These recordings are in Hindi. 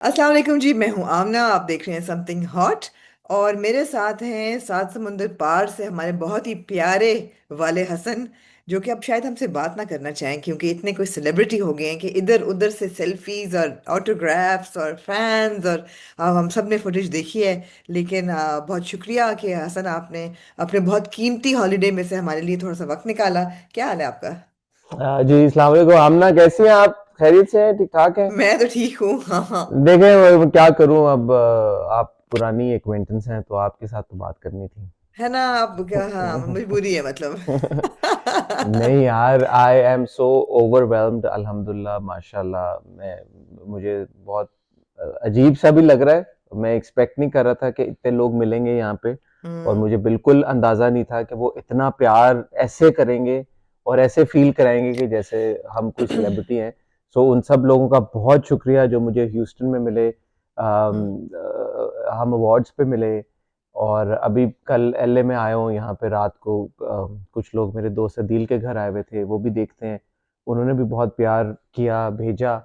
अस्सलाम वालेकुम जी। मैं हूं आमना, आप देख रहे हैं समथिंग हॉट। और मेरे साथ हैं सात समुंदर पार से हमारे बहुत ही प्यारे वाले हसन, जो कि अब शायद हमसे बात ना करना चाहें क्योंकि इतने कोई सेलिब्रिटी हो गए हैं कि इधर उधर से सेल्फीज और ऑटोग्राफ्स और फैंस और हम सब ने फुटेज देखी है। लेकिन बहुत शुक्रिया कि हसन आपने अपने बहुत कीमती हॉलीडे में से हमारे लिए थोड़ा सा वक्त निकाला। क्या हाल है आपका? जी अस्सलाम वालेकुम। आमना कैसी हैं आप? खैरियत से हैं? ठीक ठाक हैं? मैं तो ठीक हूँ, हाँ हाँ। देखें क्या करूं अब, आप पुरानी एक्वेंटेंस हैं तो आपके साथ तो बात करनी थी। है ना? अब क्या, हाँ मजबूरी है मतलब। नहीं यार, आई एम सो ओवरवेल्म्ड। अल्हम्दुलिल्लाह माशाल्लाह। मुझे बहुत अजीब सा भी लग रहा है। मैं एक्सपेक्ट नहीं कर रहा था कि इतने लोग मिलेंगे यहाँ पे। और हम्म। मुझे बिल्कुल अंदाजा नहीं था कि वो इतना प्यार ऐसे करेंगे और ऐसे फील कराएंगे कि जैसे हम कोई सेलिब्रिटी हैं। सो उन सब लोगों का बहुत शुक्रिया जो मुझे ह्यूस्टन में मिले। हम्म। हम अवार्ड्स पे मिले। और अभी कल एलए में आया हूँ यहाँ पे रात को। कुछ लोग मेरे दोस्त अदील के घर आए हुए थे, वो भी देखते हैं। उन्होंने भी बहुत प्यार किया, भेजा।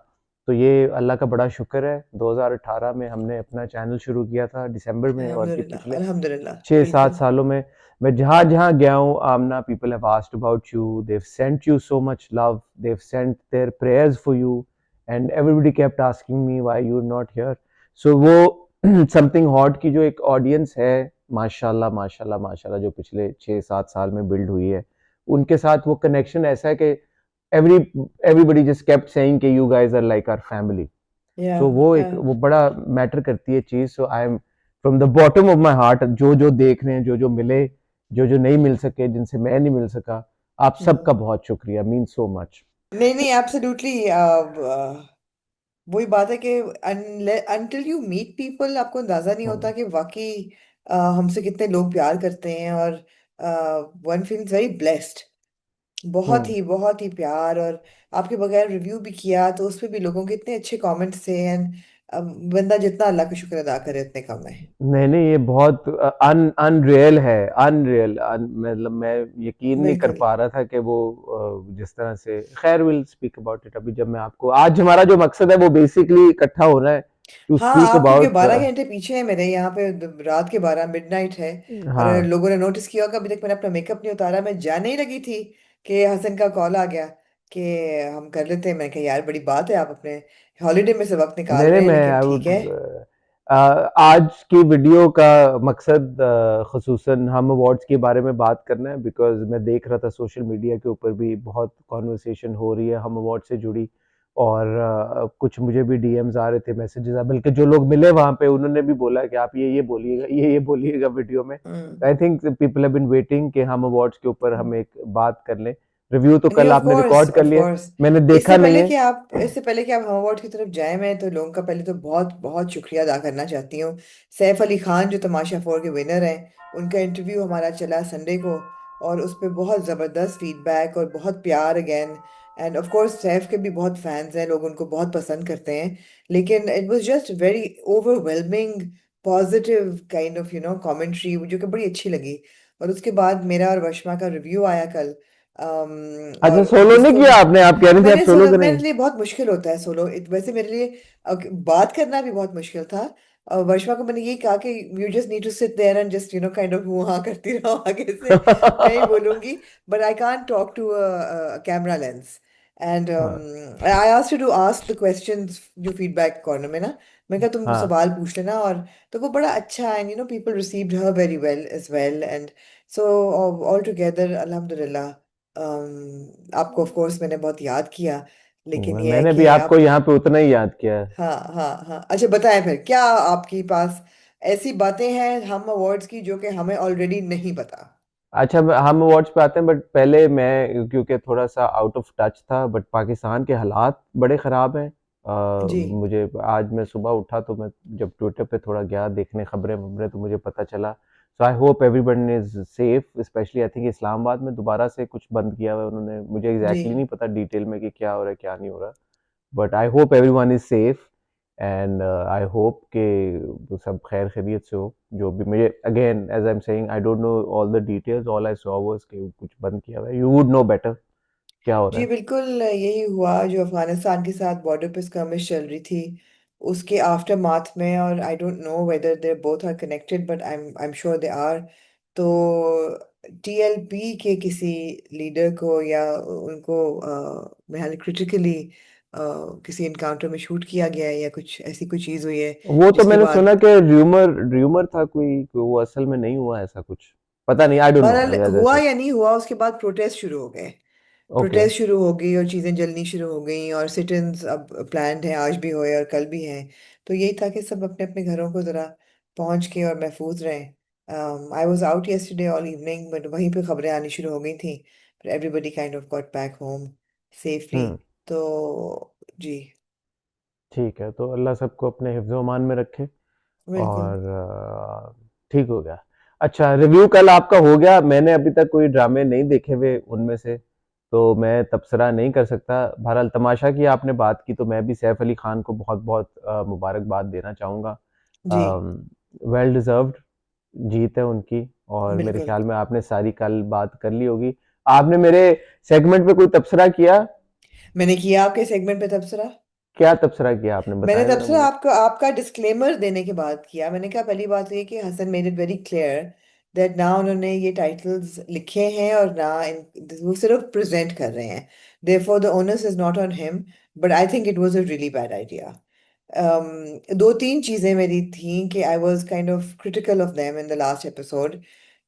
तो ये अल्लाह का बड़ा शुक्र है। 2018 में हमने अपना चैनल शुरू किया था दिसंबर में, और ये अल्हम्दुलिल्लाह पिछले अल्हम्दुलिल्लाह, छः सात बिल्कुल। सालों में मैं जहाँ जहाँ गया हूँ, Aamna, people have asked about you, they sent you so much love, they sent their prayers for you, and everybody kept asking me why you are not here. So वो समथिंग हॉट की जो एक ऑडियंस है, माशाल्लाह माशाल्लाह माशाल्लाह, जो पिछले 6-7 साल में बिल्ड हुई है, उनके साथ वो कनेक्शन ऐसा है कि every everybody just kept saying कि you guys are like our family. या सो वो या एक वो बड़ा मैटर करती है चीज। So I am from the bottom of my heart, जो जो देख रहे हैं, जो जो मिले, जो जो नहीं मिल सके, जिनसे मैं नहीं मिल सका, आप सबका बहुत शुक्रिया, मीन सो मच। नहीं नहीं, एब्सोल्युटली। वही बात है कि अनटिल यू मीट पीपल आपको अंदाजा नहीं होता कि वाकई हमसे कितने लोग प्यार करते हैं। और वन फील्स वेरी ब्लेस्ड। बहुत ही प्यार। और आपके बगैर रिव्यू भी किया तो उस पे भी लोगों के इतने अच्छे कमेंट्स थे। एंड बंदा जितना अल्लाह का शुक्र अदा करे उतने कम है। नहीं नहीं, ये बहुत अनरियल है, अनरियल। मतलब मैं यकीन नहीं कर बिल्कुल। पा रहा था कि वो जिस तरह से, खैर विल स्पीक अबाउट इट। अभी जब मैं आपको, आज हमारा जो मकसद है वो बेसिकली इकट्ठा होना है टू हाँ, स्पीक आप क्योंकि अबाउट। 12 घंटे पीछे हैं मेरे यहाँ पे। रात के 12 मिडनाइट है। और हाँ। लोगों ने नोटिस किया होगा, अभी तक मैंने अपना मेकअप नहीं उतारा। मैं जाने ही लगी थी कि हसन का कॉल आ गया कि हम कर लेते हैं। मैं कहा यार बड़ी बात है, आप अपने हॉलीडे में से वक्त निकाल नहीं नहीं, रहे हैं, मैं लेकिन आई ठीक है। वुड, आज की वीडियो का मकसद खसूसन हम अवार्ड्स के बारे में बात करना है, बिकॉज मैं देख रहा था सोशल मीडिया के ऊपर भी बहुत कॉन्वर्सेशन हो रही है हम अवार्ड से जुड़ी। और कुछ मुझे भी डीएम्स आ रहे थे, मैसेजेस, बल्कि जो लोग मिले वहाँ पे उन्होंने भी बोला कि आप ये बोलिएगा, ये बोलिएगा वीडियो में। Hmm. I think people have been waiting कि हम अवार्ड्स के ऊपर हम एक बात कर लें। रिव्यू तो नहीं, कल ऑफ आपने कोर्स रिकॉर्ड कर ऑफ लिया, कोर्स। मैंने देखा नहीं है। इससे पहले कि आप हम अवार्ड की तरफ जाए, मैं तो लोगों का पहले तो बहुत बहुत शुक्रिया अदा करना चाहती हूँ। सैफ अली खान जो तमाशा 4 के विनर हैं, उनका इंटरव्यू हमारा चला संडे को। और उस पर बहुत ज़बरदस्त फीडबैक और बहुत प्यार again. End of course Saif के भी बहुत फैंस हैं, लोग उनको बहुत पसंद करते हैं। लेकिन it was just very overwhelming, positive kind of commentary, जो कि बड़ी अच्छी लगी। और उसके बाद मेरा और वशमा का रिव्यू आया कल। अच्छा, और सोलो नहीं जिसको किया आपने? आप कह रहे थे आप मैंने सोलो सोलो, मेरे करेंगे। लिए बहुत मुश्किल होता है सोलो। वैसे मेरे लिए बात करना भी बहुत मुश्किल था। वर्षा को मैंने यही कहा कि you just need to sit there and just kind of हूँ हाँ करती रहो आगे से। मैं ही बोलूंगी। But I can't talk to camera lens. And हाँ I asked you to ask the questions जो फीडबैक कॉर्नर में ना। मैं कहा तुम हाँ। सवाल पूछ लेना। और तो वो बड़ा अच्छा है। People received her very well as well. And so all together अल्हम्दुलिल्लाह। आपको ऑफ कोर्स मैंने बहुत याद किया। लेकिन ये है मैंने भी कि आपको आप। यहाँ पे उतना ही याद किया है। हाँ हाँ हाँ, अच्छा बताएं फिर क्या आपके पास ऐसी बातें हैं हम अवार्ड्स की जो कि हमें ऑलरेडी नहीं पता। अच्छा, हम अवार्ड्स पे आते हैं, बट पहले मैं क्योंकि थोड़ा सा आउट ऑफ टच था, बट पाकिस्तान के हालात बड़े ख़राब हैं। जी मुझे आज मैं सुबह उठा तो मैं जब ट्विटर पे थोड़ा गया देखने खबरें वबरें, तो मुझे पता चला। So I hope everyone is safe, specially I think Islamabad में दोबारा से कुछ बंद किया हुआ है उन्होंने। मुझे जी। एग्जैक्टली नहीं पता डिटेल में कि क्या हो रहा है क्या नहीं हो रहा। But I hope everyone is safe, and I hope कि वो सब खैर खैरियत से हो। जो भी मुझे, again as I am saying, I don't know all the details, all I saw was कि कुछ बंद किया हुआ है। यू वुड नो बेटर क्या हो रहा जी है। बिल्कुल यही हुआ जो अफगानिस्तान के साथ बॉर्डर पे स्कर्मिश चल रही थी। उसके आफ्टर माथ में, और I don't know whether they both are connected, but I am sure they are. तो टीएलपी के किसी लीडर को या उनको मैं क्रिटिकली किसी इनकाउंटर में शूट किया गया है, या कुछ ऐसी कोई चीज़ हुई है वो तो जिसके मैंने बाद। सुना कि र्यूमर र्यूमर था कोई, वो असल में नहीं हुआ ऐसा कुछ, पता नहीं, आई डोंट नो बहरहाल हुआ जैसे। या नहीं हुआ, उसके बाद प्रोटेस्ट शुरू हो गए। ओके। प्रोटेस्ट शुरू हो गई और चीज़ें जलनी शुरू हो गई, और सिट इन्स अब प्लान्ड हैं, आज भी हुए और कल भी हैं। तो यही था कि सब अपने अपने घरों को ज़रा पहुंच के और महफूज रहें। I was out yesterday all evening, but वहीं पे खबरें आनी शुरू हो गई थी। पर everybody kind of got back home safely. Hmm. तो जी। ठीक है, तो अल्लाह सबको अपने हिफ्ज़ अमान में रखे। बिल्कुल। और ठीक हो गया। अच्छा, रिव्यू कल आपका हो गया। मैंने अभी तक कोई ड्रामे नहीं देखे हुए उनमें से, तो मैं तबसरा नहीं कर सकता। बहरहाल तमाशा की आपने बात की, तो मैं भी सैफ अली खान को बहुत बहुत मुबारकबाद देना चाहूँगा। जी। वेल डिजर्व्ड जीत है उनकी। और मेरे बिल्कुल। ख्याल में आपने सारी कल बात कर ली होगी। आपने मेरे सेगमेंट पे कोई तबसरा किया? मैंने किया आपके सेगमेंट पे तबसरा। क्या तबसरा किया आपने, मैंने बताएं तब जरा से मुझे। आपका डिस्क्लेमर देने के बाद किया। मैंने कहा, पहली बात तो ये कि Hasan made it very clear that ना उन्होंने ये टाइटल्स लिखे हैं और ना वो सिर्फ प्रेजेंट कर रहे हैं। Therefore the onus is not on him, but I think it was a really bad idea. दो तीन चीजें मेरी थी कि I was kind of critical of them in the last episode.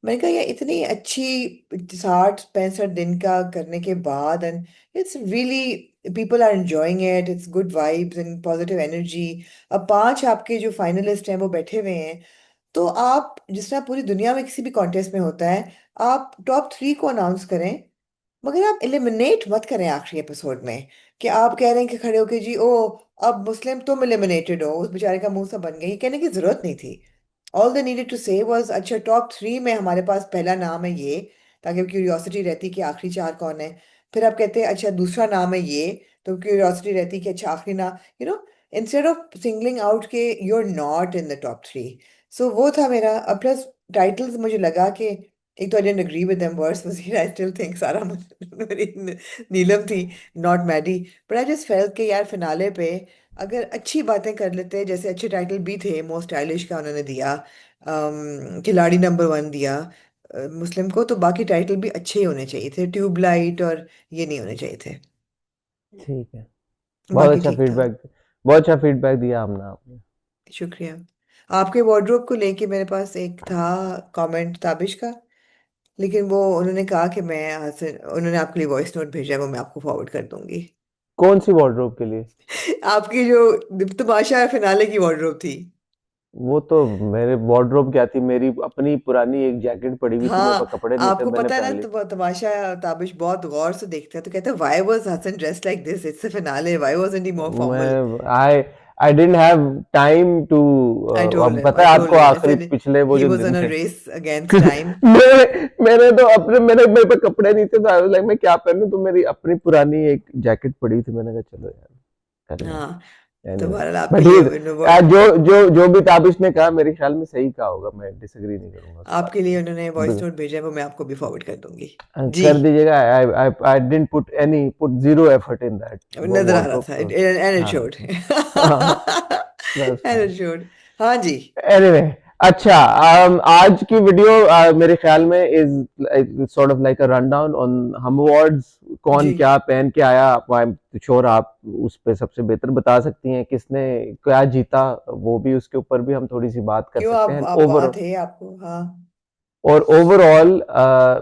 मैंने कहा, ये इतनी अच्छी 60 65 दिन का करने के बाद, and it's really people are enjoying it, it's good vibes and positive energy. अब पांच आपके जो फाइनलिस्ट हैं वो बैठे हुए हैं। तो आप जिस तरह पूरी दुनिया में किसी भी कॉन्टेस्ट में होता है, आप टॉप 3 को अनाउंस करें, मगर आप एलिमिनेट मत करें आखिरी एपिसोड में। कि आप कह रहे हैं कि खड़े होके जी, ओ अब मुस्लिम तुम एलिमिनेटेड हो, उस बेचारे का मुंह सा बन गया, ये कहने की जरूरत नहीं थी। ऑल दे नीडेड टू से वाज, अच्छा टॉप 3 में हमारे पास पहला नाम है ये, ताकि क्यूरियोसिटी रहती कि आखिरी 4 कौन है। फिर आप कहते हैं अच्छा दूसरा नाम है ये, तो क्यूरियोसिटी रहती कि अच्छा आखिरी नाम, इंस्टेड ऑफ सिंगलिंग आउट के you are not in the top 3। So वो था मेरा। अब प्लस टाइटल्स मुझे लगा कि एक तो I didn't agree with them, words was here, I still think Sara मेरी नीलम थी, not Maddy. But I just felt कि यार फिनाले पे अगर अच्छी बातें कर लेते, जैसे अच्छे टाइटल भी थे, मोस्ट स्टाइलिश का उन्होंने दिया, खिलाड़ी नंबर 1 दिया मुस्लिम को, तो बाकी टाइटल भी अच्छे ही होने चाहिए थे, ट्यूबलाइट और ये नहीं होने चाहिए थे। ठीक है। बाकी ठीक था। बहुत अच्छा फीडबैक दिया हमने आपने। शुक्रिया। आपके वार्डरोब को लेके मेरे पास एक था कमेंट ताबिश का, लेकिन वो उन्होंने कहा कि मैं उन्होंने आपके लिए वॉइस नोट भेजा है, वो मैं आपको फॉरवर्ड कर दूंगी। कौन सी वार्डरोब के लिए? आपकी जो तमाशा फिनाले की वार्डरोब थी। वो तो मेरे वार्डरोब क्या थी, मेरी अपनी पुरानी एक जैकेट पड़ी हुई थी, मेरे पास हाँ, कपड़े नहीं थे, आपको मैंने पता है ना, पहन ली। तो तमाशा ताबिश बहुत गौर से देखते हैं, तो कहते हैं why was Hasan dressed like this, it's a finale, why wasn't he more formal. मैं I didn't have time to. अब पता आई है टोल्ड आपको, हिम, आई आखिरी सेड पिछले वो ही जो वाज ऑन दिन अ थे। Race against time. मैंने तो अपने मेरे पे कपड़े नहीं थे, तो आई वाज लाइक मैं क्या पहनूं, तो मेरी अपनी पुरानी एक जैकेट पड़ी थी, मैंने कहा चलो यार कर लें। हाँ। तो एनीवे, बहरहाल आपके बट लिए ठीक। जो भी ताबिश ने कहा मेरे ख्याल में सही कहा होगा, मैं डिसएग्री नहीं करूंगा उस बात आपके पे। लिए उन्होंने वॉइस बिल- नोट भेजा है, वो मैं आपको भी फॉरवर्ड कर दूंगी। जी। कर दीजिएगा। I didn't put zero effort in that नजर आ रहा वार्डरोब, था, तो एंड इट हाँ। शोड। हाँ, that's and it fine. Showed. हाँ जी। एनीवे, अच्छा, आज की वीडियो मेरे ख्याल में is sort of like a run down on हम अवार्ड्स। कौन जी। क्या पहन के आया, आई एम श्योर आप उस पे सबसे बेहतर बता सकती हैं किसने क्या जीता। वो भी, उसके ऊपर भी हम थोड़ी सी बात कर क्यों, सकते हैं। आप वहाँ थे, आपको हाँ। और ओवरऑल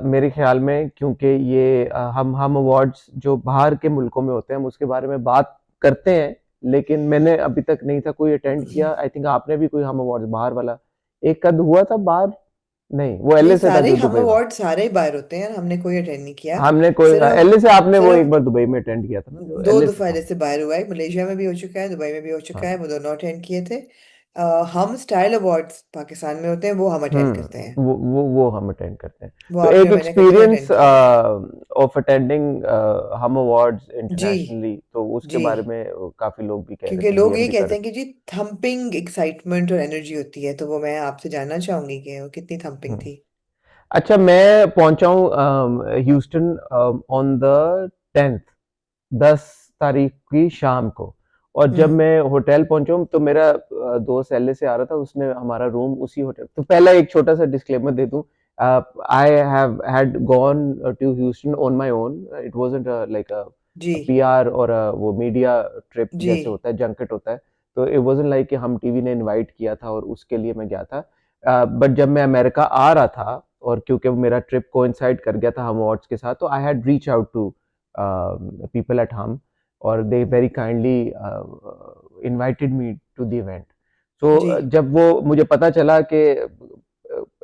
मेरे ख्याल में, क्योंकि ये हम अवार्ड्स जो बाहर के मुल्कों में होते हैं, हम उसके बारे में बात करते हैं, लेकिन मैंने अभी तक नहीं था कोई अटेंड किया। आई थिंक आपने भी कोई हम अवार्ड्स बाहर वाला एक कद हुआ था बाहर? नहीं, वो नहीं, एलए से था सारे जो हम दुबई में। अवार्ड सारे ही बाहर होते हैं, हमने कोई अटेंड नहीं किया। हमने कोई सिर्फ एलए से, आपने वो एक सिर्फ बार दुबई में अटेंड किया था ना, जो दो एलए से दफा था। से बाहर हुआ है, मलेशिया में भी हो चुका है, दुबई में भी हो चुका है, हाँ। वो दोनों अटेंड किए थे। हम स्टाइल अवार्ड्स पाकिस्तान में होते हैं, वो हम अटेंड करते हैं। वो हम अटेंड करते हैं। वो तो आपने एक मैंने कभी एक्सपीरियंस अटेंड किया नहीं। ऑफ अटेंडिंग हम अवार्ड्स जी। इंटरनेशनली, तो उसके जी। बारे में काफी लोग भी कह रहे क्योंकि थे, लोग डीएम ये भी कर कहते रहे हैं कि जी थम्पिंग एक्साइटमेंट और एनर्जी होती है, तो वो मैं आपसे जानना चाहूंगी कि वो कितनी थे। थम्पिंग थी। अच्छा, मैं पहुंचा हूँ ह्यूस्टन ऑन द 10th, 10 तारीख की शाम को। और जब हम्म। मैं होटल पहुंचा हूँ तो मेरा दोस्त एलए से आ रहा था, उसने हमारा रूम उसी होटल, तो पहला एक छोटा सा डिस्क्लेमर दे दूं, I have had gone to Houston on my own, it wasn't like a G PR और वो मीडिया ट्रिप जी। जैसे होता है, जंकेट होता है, तो इट वाजंट लाइक कि हम टीवी ने इनवाइट किया था और उसके लिए मैं गया था। बट जब मैं अमेरिका आ रहा था और क्योंकि मेरा ट्रिप कोइंसाइड कर गया था हम अवार्ड्स के साथ, तो I had reach out to people at Hum, और they very kindly invited me to the event. Ji So जब वो मुझे पता चला कि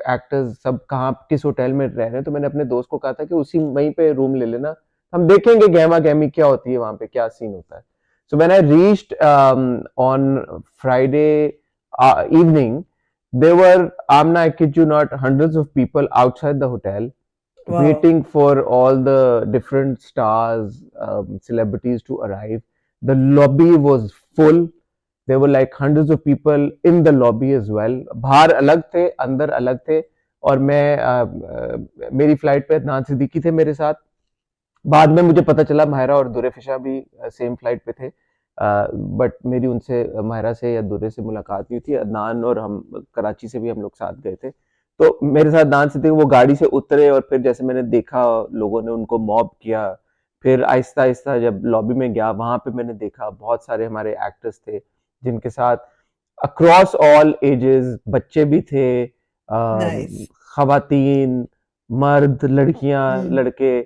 एक्टर्स सब कहाँ किस होटल में रह रहे हैं, तो मैंने अपने दोस्त को कहा था कि उसी वहीं पे रूम ले लेना, हम देखेंगे गहमा गहमी क्या होती है वहां पे, क्या सीन होता है। So when I reached on Friday evening, there were, Amna, I kid you not, hundreds of people outside the hotel वाह। waiting for all the different stars, celebrities to arrive. The lobby was full. There were like hundreds of people in the lobby as well. बाहर अलग थे, अंदर अलग थे। और मैं मेरी फ्लाइट पे अदनान सिद्दीकी थे मेरे साथ। बाद में मुझे पता चला माहिरा और दुरे फिशा भी सेम फ्लाइट पे थे, बट मेरी उनसे माहिरा से या दुरे से मुलाकात नहीं थी। अदनान और हम कराची से भी हम लोग साथ गए थे, तो मेरे साथ अदनान से थे, वो गाड़ी से उतरे और फिर जैसे मैंने देखा लोगों ने उनको मॉब किया, फिर आहिस्ता आहिस्ता जब लॉबी में गया वहां पे मैंने देखा बहुत सारे हमारे एक्टर्स थे जिनके साथ अक्रॉस ऑल एजेस बच्चे भी थे, नाइस। खवातीन, मर्द, लड़कियां, हम्म लड़के,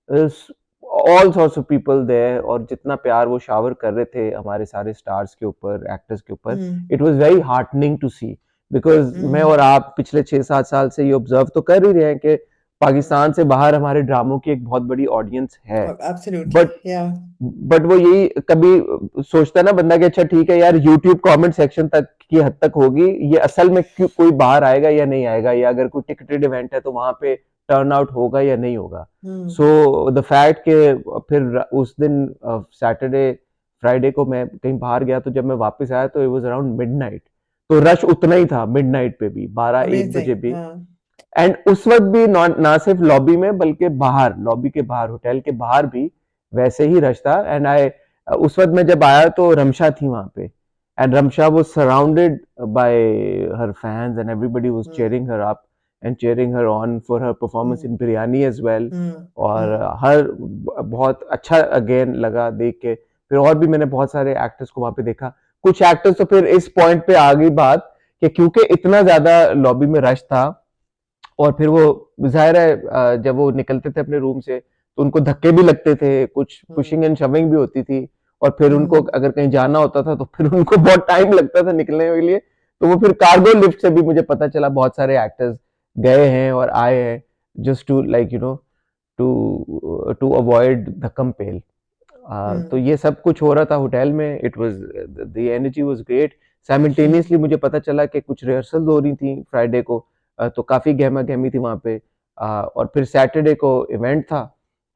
all sorts of people there, और जितना प्यार वो शावर कर रहे थे हमारे सारे स्टार्स के ऊपर, एक्टर्स के ऊपर, hmm it was very heartening to see. Because मैं हम्म। और आप पिछले 6-7 साल से ये ऑब्जर्व तो कर ही रहे हैं कि पाकिस्तान से बाहर हमारे ड्रामों की एक बहुत बड़ी ऑडियंस है, एब्सोल्युटली बट या। वो यही कभी सोचता है ना बंदा कि अच्छा ठीक है यार, यूट्यूब कमेंट सेक्शन तक की हद तक होगी, ये असल में क्यों कोई बाहर आएगा या नहीं आएगा, या अगर कोई टिकटेड इवेंट है तो वहां पे टर्न आउट होगा या नहीं होगा। हम्म सो द फैक्ट के फिर उस दिन सैटरडे फ्राइडे को मैं कहीं बाहर गया, तो जब मैं वापस आया तो इट वाज अराउंड मिडनाइट, तो रश उतना ही था मिडनाइट पे भी, 12-1 बजे अमेजिंग भी। हाँ। एंड उस वक्त भी ना सिर्फ लॉबी में बल्कि बाहर, लॉबी के बाहर, होटल के बाहर भी वैसे ही रश था। एंड आई, उस वक्त मैं जब आया तो रमशा थी वहां पे, and Ramsha was surrounded by her fans and everybody was hmm cheering her up and cheering her on for her performance in hmm biryani as well. और हम्म। हर बहुत अच्छा अगेन लगा देख के। फिर और भी मैंने बहुत सारे एक्टर्स को वहां पे देखा। कुछ एक्टर्स तो फिर इस पॉइंट पे आ गई बात कि क्योंकि इतना ज्यादा लॉबी में रश था, और फिर वो ज़ाहिर है जब वो निकलते थे अपने रूम से तो उनको धक्के भी लगते थे, कुछ पुशिंग हम्म एंड शविंग भी होती थी, और फिर उनको हम्म अगर कहीं जाना होता था तो फिर उनको बहुत टाइम लगता था निकलने के लिए। तो वो फिर कार्गो लिफ्ट से भी मुझे पता चला बहुत सारे एक्टर्स गए हैं और आए हैं, just to like you know, to avoid धक्कम पेल। तो हम्म ये सब कुछ हो रहा था होटल में, it was, the energy was great. Simultaneously मुझे पता चला कि कुछ रिहर्सल हो रही थी फ्राइडे को, तो काफी गहमा गहमी थी वहां पे। और फिर सैटरडे को इवेंट था,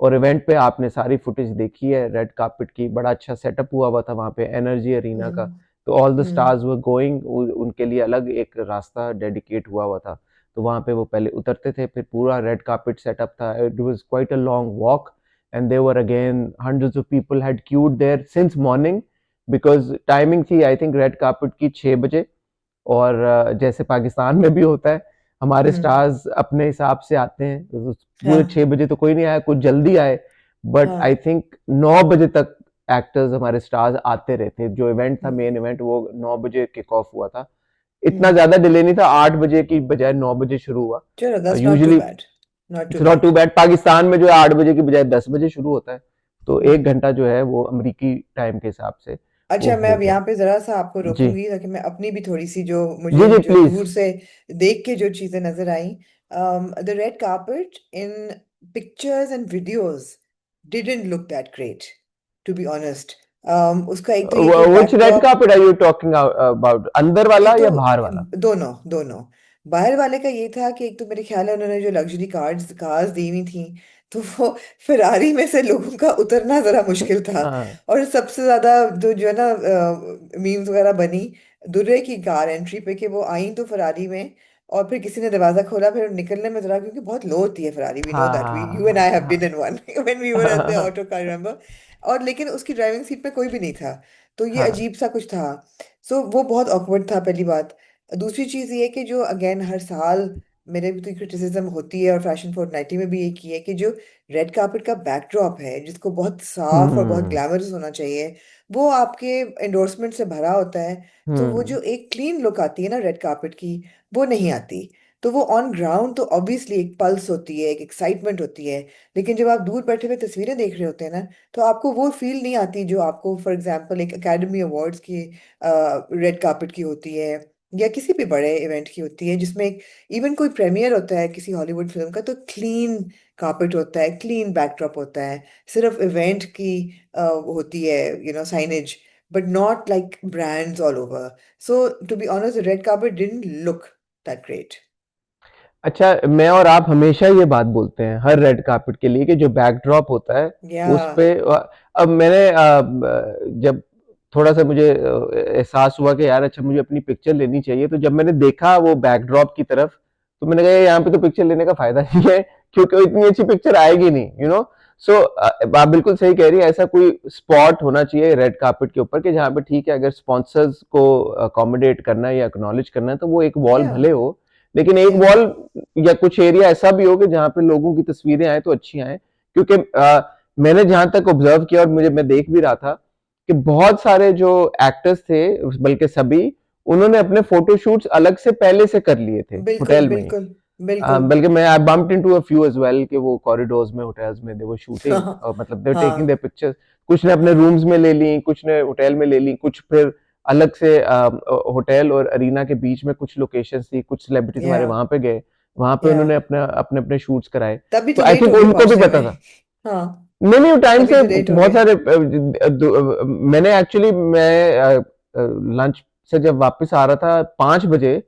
और इवेंट पे आपने सारी फुटेज देखी है रेड कार्पेट की, बड़ा अच्छा सेटअप हुआ था वहां पे एनर्जी अरीना का। हम्म तो all the hmm stars were going, उनके लिए अलग एक रास्ता डेडिकेट हुआ था, तो वहां पे वो पहले उतरते थे, फिर पूरा रेड कार्पेट सेटअप था, it was quite a long walk, and there were again hundreds of people had queued there since morning, because timing थी आई थिंक रेड कार्पेट की 6 बजे। और जैसे पाकिस्तान में भी होता है, हमारे हम्म। स्टार्स अपने हिसाब से आते हैं, तो पूरे हाँ 6 बजे तो कोई नहीं आया, कुछ जल्दी आए, बट आई हाँ। थिंक 9 बजे तक एक्टर्स हमारे स्टार्स आते रहते। जो इवेंट था हम्म मेन इवेंट वो 9 बजे किक ऑफ हुआ था, इतना हम्म। ज्यादा डिले नहीं था, 8 बजे की बजाय 9 बजे शुरू हुआ। चलो that's not too usually bad. Not too it's not bad. Too bad, Pakistan में जो है 8 बजे की बजाय 10 बजे शुरू होता है, तो एक हम्म। घंटा जो है वो अमरीकी टाइम के हिसाब से वो अच्छा मैं हो अब गया। यहाँ पे जरा सा आपको जी रोकूंगी ताकि मैं अपनी भी थोड़ी सी जो जी मुझे जी जो प्लीज। दूर से देख के जो चीजें नजर आई, the red carpet in pictures and videos didn't look that great to be honest. उसका एक तो ये कि which red backdrop, carpet are you talking about, अंदर वाला एक तो या बाहर वाला? दोनों दोनों। बाहर वाले का ये था कि एक तो मेरे ख्याल है उन्होंने जो लग्जरी कार्स कार्स दी हुई थी, तो वो फिरारी में से लोगों का उतरना जरा मुश्किल था। हाँ और सबसे ज्यादा जो है ना मीम्स वगैरह बनी दुर्रे की कार एंट्री पे कि वो आई तो फरारी में, और फिर किसी ने दरवाजा खोला, फिर निकलने में जरा, क्योंकि बहुत लो होती है Ferrari, we know that, we you and I have been in one when we were in the हाँ ऑटो कार, रिमेंबर। और लेकिन उसकी ड्राइविंग सीट पे कोई भी नहीं था। तो ये हाँ। अजीब सा कुछ था। सो वो बहुत ऑकवर्ड था, पहली बात। दूसरी चीज ये कि जो अगेन हर साल मेरे भी तो क्रिटिसिज्म होती है, और फैशन फोर्टनाइटी में भी ये की है कि जो रेड कार्पेट का बैकड्रॉप है, जिसको बहुत साफ और बहुत हम्म। ग्लैमरस होना चाहिए, वो आपके एंडोर्समेंट से भरा होता है। तो वो हम्म। जो एक क्लीन लुक आती है ना रेड कार्पेट की, वो नहीं आती। तो वो ऑन ग्राउंड तो ऑब्वियसली एक पल्स होती है, एक एक्साइटमेंट होती है, लेकिन जब आप दूर बैठे हुए तस्वीरें देख रहे होते हैं ना, तो आपको वो फील नहीं आती जो आपको फॉर एग्जांपल एक एकेडमी अवार्ड्स की रेड कार्पेट की होती है, या किसी भी बड़े इवेंट की होती है, जिसमें इवन कोई प्रीमियर होता है किसी हॉलीवुड फिल्म का, तो क्लीन कार्पेट होता है, क्लीन बैकड्रॉप होता है, सिर्फ इवेंट की होती है, signage, but not like brands all over. So to be honest, red carpet didn't look that great. अच्छा, मैं और आप हमेशा ये बात बोलते हैं हर रेड कार्पेट के लिए कि जो बैकड्रॉप होता है या उस पे अब मैंने जब थोड़ा सा मुझे एहसास हुआ कि यार अच्छा मुझे अपनी पिक्चर लेनी चाहिए, तो जब मैंने देखा वो बैकड्रॉप की तरफ, तो मैंने कहा यहाँ पे तो पिक्चर लेने का फायदा नहीं है, क्योंकि इतनी अच्छी पिक्चर आएगी नहीं, सो आप बिल्कुल सही कह रही है, ऐसा कोई स्पॉट होना चाहिए रेड कार्पेट के ऊपर कि जहाँ पे ठीक है, अगर स्पॉन्सर्स को अकोमोडेट करना है या एक्नॉलेज करना है तो वो एक वॉल या भले हो, लेकिन एक या वॉल या कुछ एरिया ऐसा भी हो कि जहाँ पे लोगों की तस्वीरें आए तो अच्छी आए, क्योंकि मैंने जहां तक ऑब्जर्व किया और मैं देख भी रहा था कि बहुत सारे जो एक्टर्स थे, बल्कि सभी, उन्होंने अपने फोटोशूट्स अलग से पहले से कर लिए थे बिल्कुल होटल में ही। बिल्कुल बिल्कुल। बल्कि मैं I bumped into a few as well कि वो कॉरिडोर्स में होटल्स में दे वो शूटिंग, हाँ और मतलब दे टेकिंग देयर हाँ पिक्चर्स, कुछ ने अपने हाँ रूम्स में ले ली, कुछ ने होटल में ले ली, कुछ फिर अलग से होटल और अरीना के बीच में कुछ लोकेशंस थी, कुछ सेलिब्रिटीज या हमारे वहां पे गए, वहां पे या उन्होंने अपने अपने अपने शूट्स कराए। तभी तो तो आई लेट थिंक हो गए उनको भी पहुंचने पता में। था। हाँ, नहीं नहीं टाइम तभी से तो लेट हो बहुत गए। सारे मैंने एक्चुअली मैं लंच से जब वापस आ रहा था 5 बजे,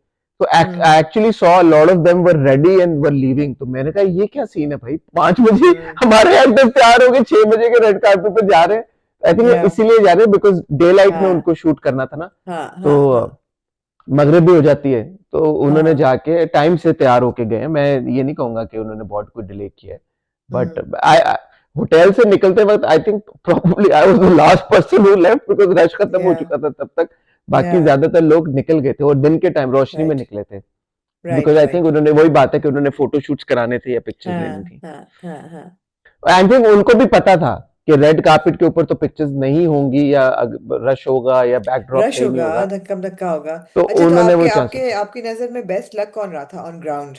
तो hmm actually saw lot of them were ready and were leaving, तो मैंने कहा ये क्या सीन है भाई, 5 बजे हम्म हमारे एक्टर्स तैयार हो गए, 6 बजे के रेड कार्पेट पे जा रहे हैं। आई थिंक वो या इसीलिए जा रहे हैं बिकॉज डे लाइट में हाँ उनको शूट करना था ना, हाँ हाँ तो हाँ मगरिब भी हो जाती है, तो उन्होंने हाँ। जाके टाइम से तैयार होके गए। मैं ये नहीं कहूंगा कि उन्होंने बहुत कुछ डिले किया है, बट हम्म आई होटल से निकलते वक्त I think probably I was the last person who left because rush खत्म हो या चुका था तब तक, या बाकी ज्यादातर लोग निकल गए थे और दिन के टाइम रोशनी में राइट निकले थे, because right I think right. उन्होंने वही बात है कि उन्होंने फोटो शूट्स कराने थे या पिक्चर्स लेनी हाँ थी। हाँ हाँ हाँ। आई थिंक उनको भी पता था कि रेड कार्पेट के ऊपर तो पिक्चर्स नहीं होंगी या रश होगा या बैकड्रॉप रश सही नहीं होगा, होगा, धक्का धक्का होगा। तो अच्छा, तो उन्होंने आपके वो चांस आपके आपकी नजर में बेस्ट लक कौन रहा था on ground?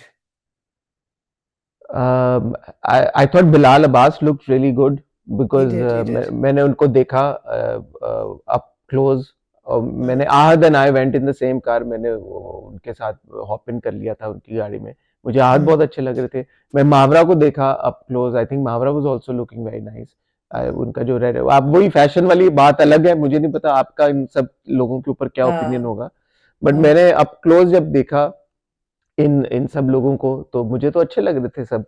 I thought Bilal Abbas looked really good he because did he did. मैंने उनको देखा अप क्लोज, और मैंने hmm Ahad and I went in the same car, मैंने उनके साथ हॉप इन कर लिया था उनकी गाड़ी में, मुझे आहद बहुत हम्म अच्छे लग रहे थे। मैं मावरा को देखा up close, I think Mawra was also looking very nice. उनका जो रेड, आप वही फैशन वाली बात अलग है, मुझे नहीं पता आपका इन सब लोगों के ऊपर क्या ओपिनियन हाँ होगा, बट हाँ मैंने अप क्लोज जब देखा इन इन सब लोगों को, तो मुझे तो अच्छे लग रहे थे सब।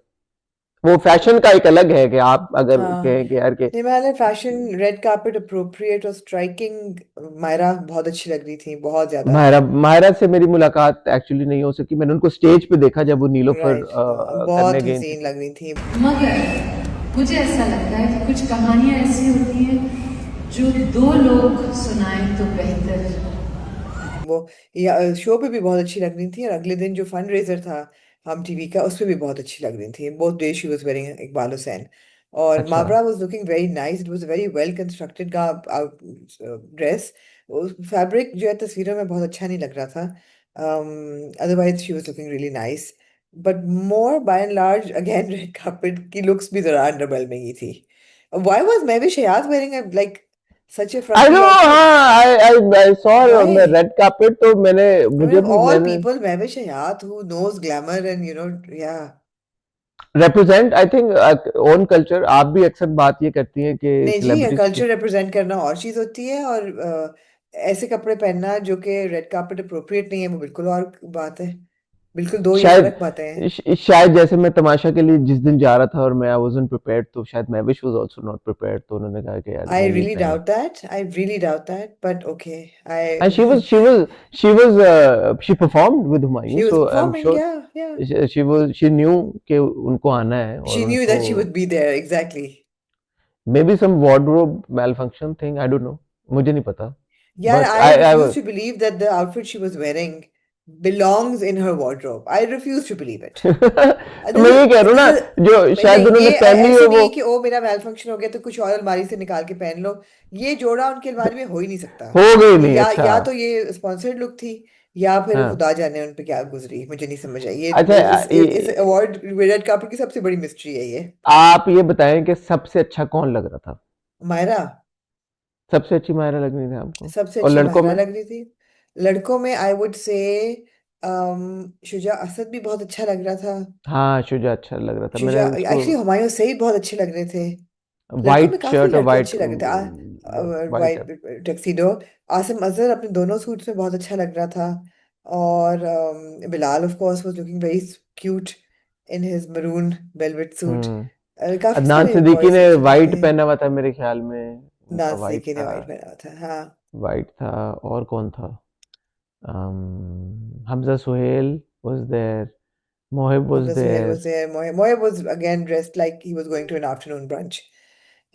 वो फैशन का एक अलग है कि आप अगर हाँ। कहें कि यार के Himalaya fashion red carpet appropriate और स्ट्राइकिंग। मायरा बहुत अच्छी लग रही थी, बहुत ज्यादा। मायरा मायरा से मेरी मुलाकात एक्चुअली नहीं हो सकी, मैंने उनको स्टेज पे देखा जब वो नीलोफर राइट, बहुत करने गए थे। हसीन लग रही थी। मगर मुझे ऐसा लगता है कि कुछ कहानियां ऐसी होती हैं जो दो लोग सुनाएं तो बेहतर। वो या शो पे भी बहुत अच्छी लग रही थी, और अगले दिन जो फंड रेजर था हम टीवी का, उस पे भी बहुत अच्छी लग रही थी। Both day she was wearing Iqbal Hussain, और अच्छा। Mawra was looking very nice. It was very well constructed का ड्रेस। फैब्रिक जो है तस्वीरों में बहुत अच्छा नहीं लग रहा था, otherwise she was looking really nice. But more by and large again red carpet की लुक्स भी जरा अंडरवेलमिंग ही थी। Why was Mahwish Hayat wearing like such a I know, frumpy outfit? हाँ, I saw on the why? Red carpet, तो मैंने I mean, मुझे of भी all मैंने people, Mehwish Hayat, who knows glamour and yeah. Represent I think own culture, आप भी अक्सर बात ये करती हैं कि नहीं जी, सेलिब्रिटीज की। कल्चर रिप्रेजेंट करना और चीज होती है, और ऐसे कपड़े पहनना जो कि रेड कार्पेट अप्रोप्रिएट नहीं है, वो बिल्कुल और बात है। बिल्कुल दो ये शायद फर्क बातें हैं। शायद जैसे मैं तमाशा के लिए जिस दिन जा रहा था और मैं आई वाजंट प्रिपेयर्ड, तो शायद Mehwish was also not prepared, तो उन्होंने कहा कि यार I भाई ये really पहन लो। doubt that. I really doubt that. But okay, And I she performed with Humayun, she was so I'm performing. sure Yeah, yeah. she knew कि उनको आना है और She knew उनको that she would be there exactly. maybe some wardrobe malfunction thing, I don't know, मुझे नहीं पता, यार, but I I refuse to believe that the outfit she was wearing belongs in her wardrobe. I refuse to believe it. तो This मैं is ये कह रहा हूँ this ना, is जो शायद नहीं, उन्होंने ये पहनी ऐसे हो नहीं वो। है कि ओ मेरा मेल फंक्शन हो गया तो कुछ और अलमारी से निकाल के पहन लो। ये जोड़ा उनकी अलमारी में हो ही नहीं सकता। हो गई ये नहीं, अच्छा। या तो ये स्पॉन्सर्ड लुक थी, या फिर हाँ, खुदा जाने उन पे क्या गुजरी, मुझे नहीं समझ आई ये। अच्छा। इस अवार्ड रेड कार्पेट की सबसे बड़ी मिस्ट्री है ये। आप ये बताएं कि सबसे अच्छा कौन लग रहा था? मायरा। सबसे अच्छी मायरा लग रही थी आपको? सबसे और अच्छी लड़कों मायरा में? लग रही थी। लड़कों में I would say Shuja Asad भी बहुत अच्छा लग रहा था। हाँ, शुजा अच्छा लग रहा था, शुजा, मैंने उसको। एक्चुअली हुमायूं सईद बहुत अच्छे लग रहे थे। लड़कों में वाइट काफी शर्ट और लड़के वाइट अच्छे लग रहे थे। White. White tuxedo. Asim Azhar अपने दोनों सूट्स में बहुत अच्छा लग रहा था। और Bilal of course was looking very cute in his maroon velvet suit. Hmm. काफी अदनान सारे सिद्दीकी बॉयज ने अच्छे लग वाइट रहे थे। पहना हुआ था मेरे ख्याल में, उनका नाज वाइट सीकी ने था। वाइट पहना हुआ था, हाँ। वाइट था। और कौन था? Hamza Suhail was there, Mohib was Hamza Suhail there, was there. Moeb was again dressed like he was going to an afternoon brunch.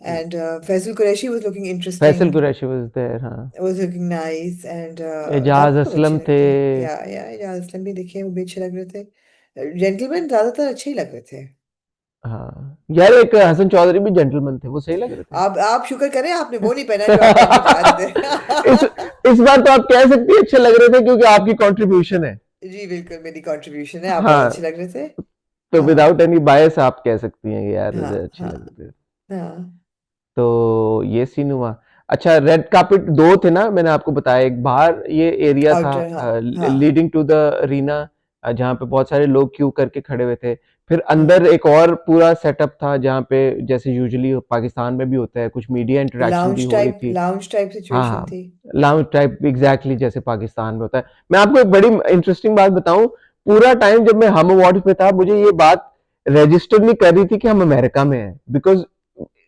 And Faisal Qureshi was looking Faisal interesting, Qureshi was there, हाँ। was looking nice, and Ejaz काफी लोग अच्छे असलम लग थे। रहे थे। या इजाज असलम भी दिखे, वो भी अच्छे लग रहे थे। जेंटलमैन ज्यादातर अच्छे ही लग रहे थे। हाँ यार, एक हसन चौधरी भी जेंटलमैन थे, वो सही लग रहे थे। आप शुक्र करें आपने वो नहीं पहना जो आप पहन के जा रहे इस थे। इस बार तो आप कह सकती है अच्छे लग रहे थे, क्योंकि आपकी कंट्रीब्यूशन है। जी बिल्कुल, मेरी कंट्रीब्यूशन है, आप बहुत अच्छे हाँ, लग रहे थे। तो हाँ विदाउट एनी बायस आप कह सकती हैं कि यार हाँ अच्छे हाँ लग रहे थे। हाँ। तो ये सीन हुआ। अच्छा, रेड कार्पेट दो थे ना, मैंने आपको बताया। एक बाहर ये एरिया था आउटर, हाँ हाँ। लीडिंग टू द अरीना, जहाँ पे बहुत सारे लोग क्यू करके खड़े हुए थे। फिर अंदर हम्म। एक और पूरा सेटअप था, जहाँ पे जैसे यूजुअली पाकिस्तान में भी होता है, कुछ मीडिया इंटरेक्शन भी हो रही थी। लाउंज टाइप हाँ, सिचुएशन हाँ। थी। लाउंज टाइप एग्ज़ैक्टली जैसे पाकिस्तान में होता है। मैं आपको एक बड़ी इंटरेस्टिंग बात बताऊँ, पूरा टाइम जब मैं हम अवार्ड्स में था, मुझे ये बात रजिस्टर नहीं कर रही थी कि हम अमेरिका में हैं। बिकॉज़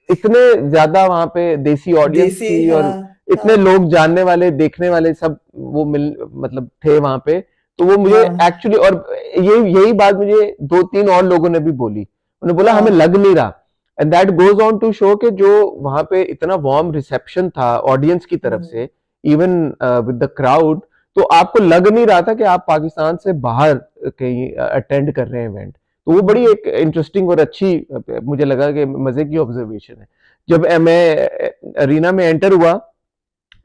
इतने ज़्यादा वहाँ पे देसी ऑडियंस देसी, थी, हाँ और इतने हाँ लोग जानने वाले, देखने वाले सब वो मिल मतलब थे वहाँ पे। तो वो मुझे हाँ एक्चुअली, और ये यही बात मुझे 2-3 और लोगों ने भी बोली। उन्होंने बोला हमें हाँ। लग नहीं रहा। And that goes on to show कि जो वहाँ पे इतना वार्म रिसेप्शन था ऑडियंस की तरफ हम्म से, इवन विद द क्राउड, तो आपको लग नहीं रहा था कि आप पाकिस्तान से बाहर कहीं अटेंड कर रहे हैं इवेंट। तो वो बड़ी हम्म एक इंटरेस्टिंग और अच्छी मुझे लगा कि मजे की ऑब्जर्वेशन है। जब मैं अरीना में एंटर हुआ,